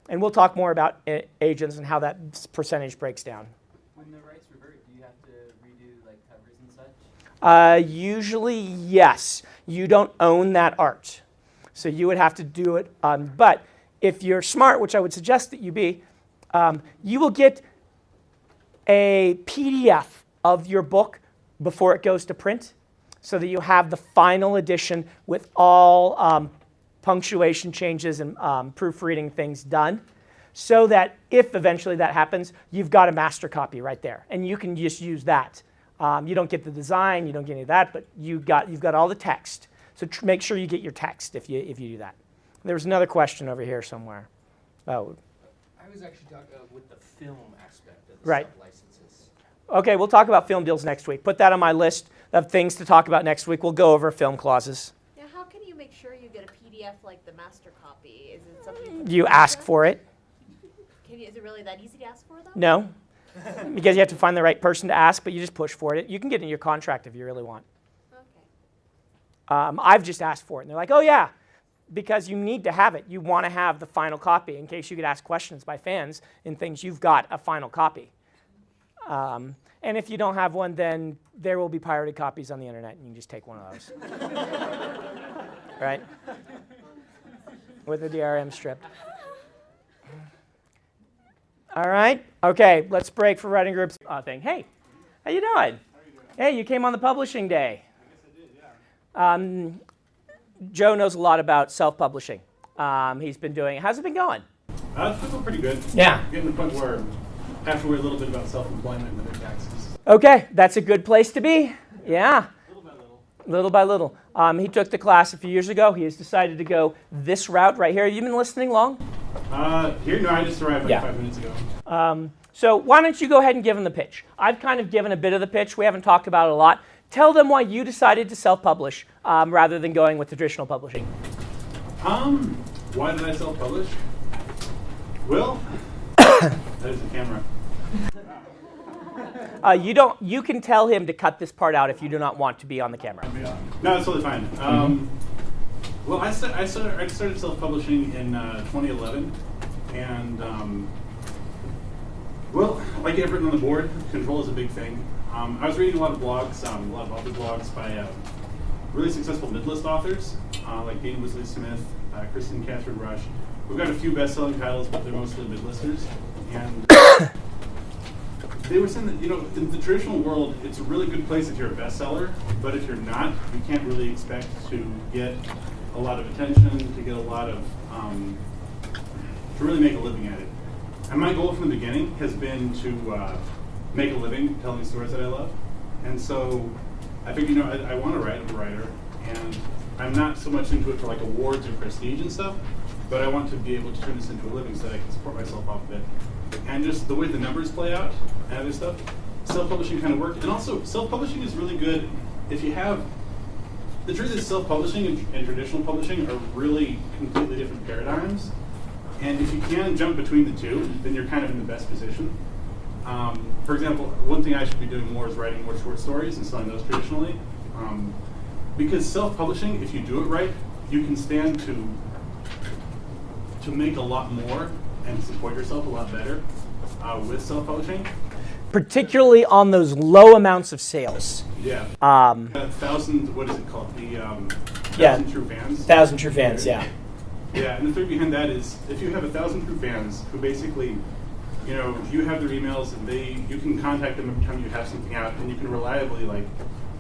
and we'll talk more about agents and how that percentage breaks down. When the rights revert, do you have to redo like covers and such? Usually, yes. You don't own that art, so you would have to do it. But if you're smart, which I would suggest that you be, you will get a PDF of your book before it goes to print, so that you have the final edition with all punctuation changes and proofreading things done, so that if eventually that happens, you've got a master copy right there, and you can just use that. You don't get the design, you don't get any of that, but you've got all the text. So make sure you get your text if you do that. There was another question over here somewhere. Oh, I was actually talking with the film aspect of the right. sub-licenses. Okay, we'll talk about film deals next week. Put that on my list of things to talk about next week. We'll go over film clauses. Now, how can you make sure you get a PDF like the master copy? Is it something You ask for it. Is it really that easy to ask for, though? No, because you have to find the right person to ask, but you just push for it. You can get it in your contract if you really want. Okay. I've just asked for it, and they're like, oh, yeah, because you need to have it. You want to have the final copy in case you get asked questions by fans and things. You've got a final copy. And if you don't have one, then there will be pirated copies on the internet, and you can just take one of those. Right? With a DRM strip. All right. Okay, let's break for writing groups thing. Hey, how you doing? Hey, you came on the publishing day. I guess I did, yeah. Joe knows a lot about self-publishing. He's been doing it. How's it been going? It's been pretty good. Yeah. Getting to the point where I have to worry a little bit about self-employment and their taxes. Okay, that's a good place to be. Yeah. Little by little. He took the class a few years ago. He has decided to go this route right here. Have you been listening long? Here, no, I just arrived like 5 minutes ago. So why don't you go ahead and give them the pitch? I've kind of given a bit of the pitch. We haven't talked about it a lot. Tell them why you decided to self-publish rather than going with traditional publishing. Why did I self-publish? Well, there's the camera. You can tell him to cut this part out if you do not want to be on the camera. No, it's totally fine. Well, I started self-publishing in 2011, and well, like everyone on the board, control is a big thing. I was reading a lot of blogs, a lot of author blogs by really successful mid-list authors, like Dana Wesley Smith, Kristen Catherine Rush. We've got a few best-selling titles, but they're mostly mid-listers, and they were saying that, you know, in the traditional world, it's a really good place if you're a bestseller, but if you're not, you can't really expect to get a lot of attention, to get a lot of, to really make a living at it. And my goal from the beginning has been to make a living telling stories that I love. And so I figured, you know, I want to write, I'm a writer, and I'm not so much into it for like awards or prestige and stuff, but I want to be able to turn this into a living so that I can support myself off of it. And just the way the numbers play out and other stuff, self-publishing kind of worked. And also, self-publishing is really good if you have, the truth is self-publishing and traditional publishing are really completely different paradigms. And if you can jump between the two, then you're kind of in the best position. For example, one thing I should be doing more is writing more short stories and selling those traditionally. Because self-publishing, if you do it right, you can stand to make a lot more and support yourself a lot better with self-publishing. Particularly on those low amounts of sales. Yeah. 1,000, what is it called? The 1,000 true fans. 1,000 true fans, yeah. Yeah, and the theory behind that is if you have 1,000 true fans who basically, you know, you have their emails and you can contact them every time you have something out, and you can reliably, like,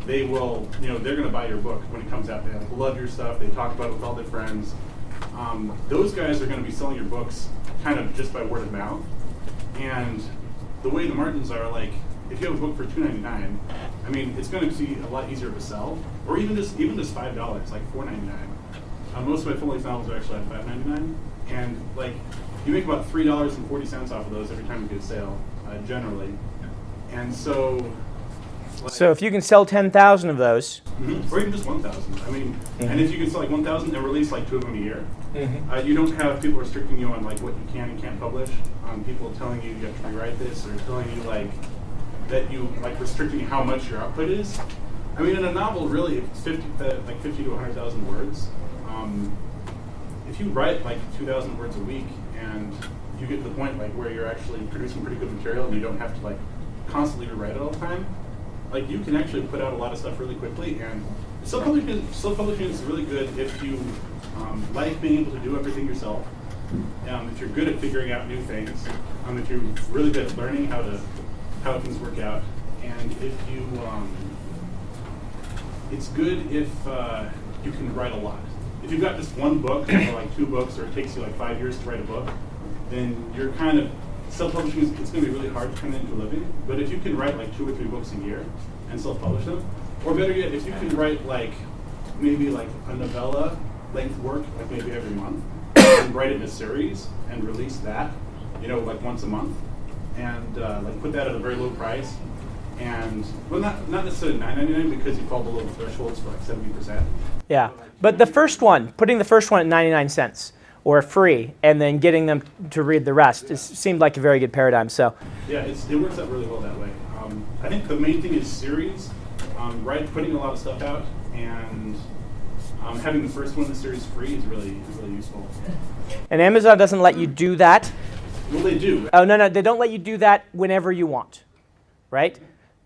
they will, you know, they're going to buy your book when it comes out. They like, love your stuff. They talk about it with all their friends. Those guys are going to be selling your books kind of just by word of mouth. And the way the margins are, like, if you have a book for $2.99, I mean, it's going to be a lot easier to sell, or even just $5, like $4.99. Most of my full-length novels are actually at $5.99, and like you make about $3.40 off of those every time you get a sale, generally. And so, like, so if you can sell 10,000 of those, or even just 1,000. I mean, and if you can sell like 1,000 and release like 2 of them a year, you don't have people restricting you on like what you can and can't publish. People telling you have to rewrite this, or telling you like that you like restricting how much your output is. I mean, in a novel, really, it's 50 to 100,000 words. If you write like 2,000 words a week, and you get to the point like where you're actually producing pretty good material, and you don't have to like constantly rewrite it all the time, like you can actually put out a lot of stuff really quickly. And self-publishing is really good if you like being able to do everything yourself. If you're good at figuring out new things, if you're really good at learning how things work out, and if you, it's good if you can write a lot. If you've got just one book, or like 2 books, or it takes you like 5 years to write a book, then you're kind of, self-publishing it's going to be really hard to turn it into a living. But if you can write like 2 or 3 books a year and self-publish them, or better yet, if you can write like maybe like a novella length work, like maybe every month, then write it in a series and release that, like once a month, and like put that at a very low price. And well, not necessarily $9.99 because you fall below the thresholds for like 70%. Yeah, but the first one, putting the first one at 99 cents or free, and then getting them to read the rest, seemed like a very good paradigm. So yeah, it works out really well that way. I think the main thing is series, right? Putting a lot of stuff out, and having the first one in the series free is really useful. And Amazon doesn't let you do that. Well, they do. Oh no, they don't let you do that whenever you want, right?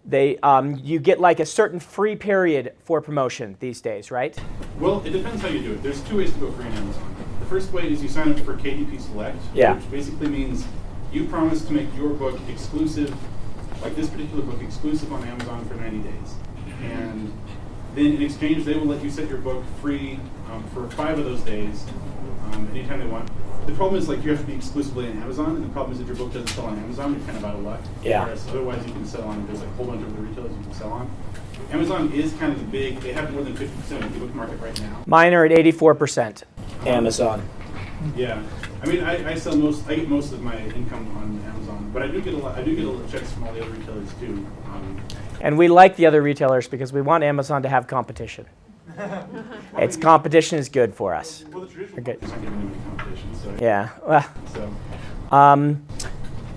You get like a certain free period for promotion these days, right? Well, it depends how you do it. There's two ways to go free on Amazon. The first way is you sign up for KDP Select, which basically means you promise to make your book exclusive, like this particular book, exclusive on Amazon for 90 days. And then in exchange, they will let you set your book free for 5 of those days, anytime they want. The problem is, like, you have to be exclusively on Amazon, and the problem is if your book doesn't sell on Amazon, you're kind of out of luck. Yeah. Whereas otherwise you can sell on, there's like a whole bunch of other retailers you can sell on. Amazon is kind of the big, they have more than 50% of the ebook market right now. Mine are at 84%. Amazon. Yeah. I mean, I get most of my income on Amazon, but I do get a lot of checks from all the other retailers too. And we like the other retailers because we want Amazon to have competition. Competition is good for us. Well, the traditional market's not giving them any competition, so. Yeah. Well.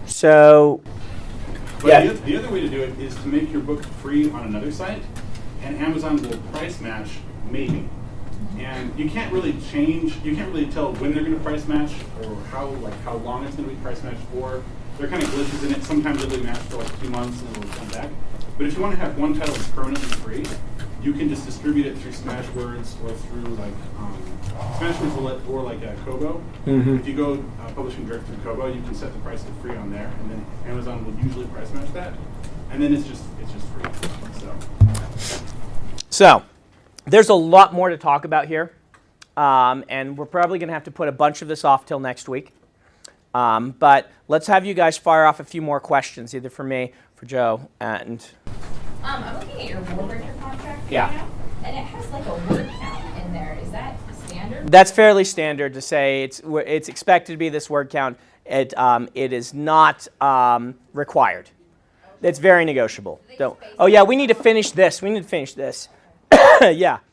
So. But the other way to do it is to make your book free on another site, and Amazon will price match maybe. And you can't really tell when they're going to price match or how long it's going to be price matched for. There are kind of glitches in it. Sometimes it'll be matched for like 2 months and it'll come back. But if you want to have one title that's permanently free, you can just distribute it through Smashwords or through like Smashwords or like Kobo. Mm-hmm. If you go publishing direct through Kobo, you can set the price to free on there, and then Amazon will usually price match that, and then it's just free. So there's a lot more to talk about here, and we're probably going to have to put a bunch of this off till next week. But let's have you guys fire off a few more questions, either for me, for Joe, and. I'm looking at your Warbreaker contract right Yeah. now, and it has like a word count in there. Is that standard? That's fairly standard to say. It's expected to be this word count. It is not required. It's very negotiable. Oh yeah, we need to finish this. Yeah.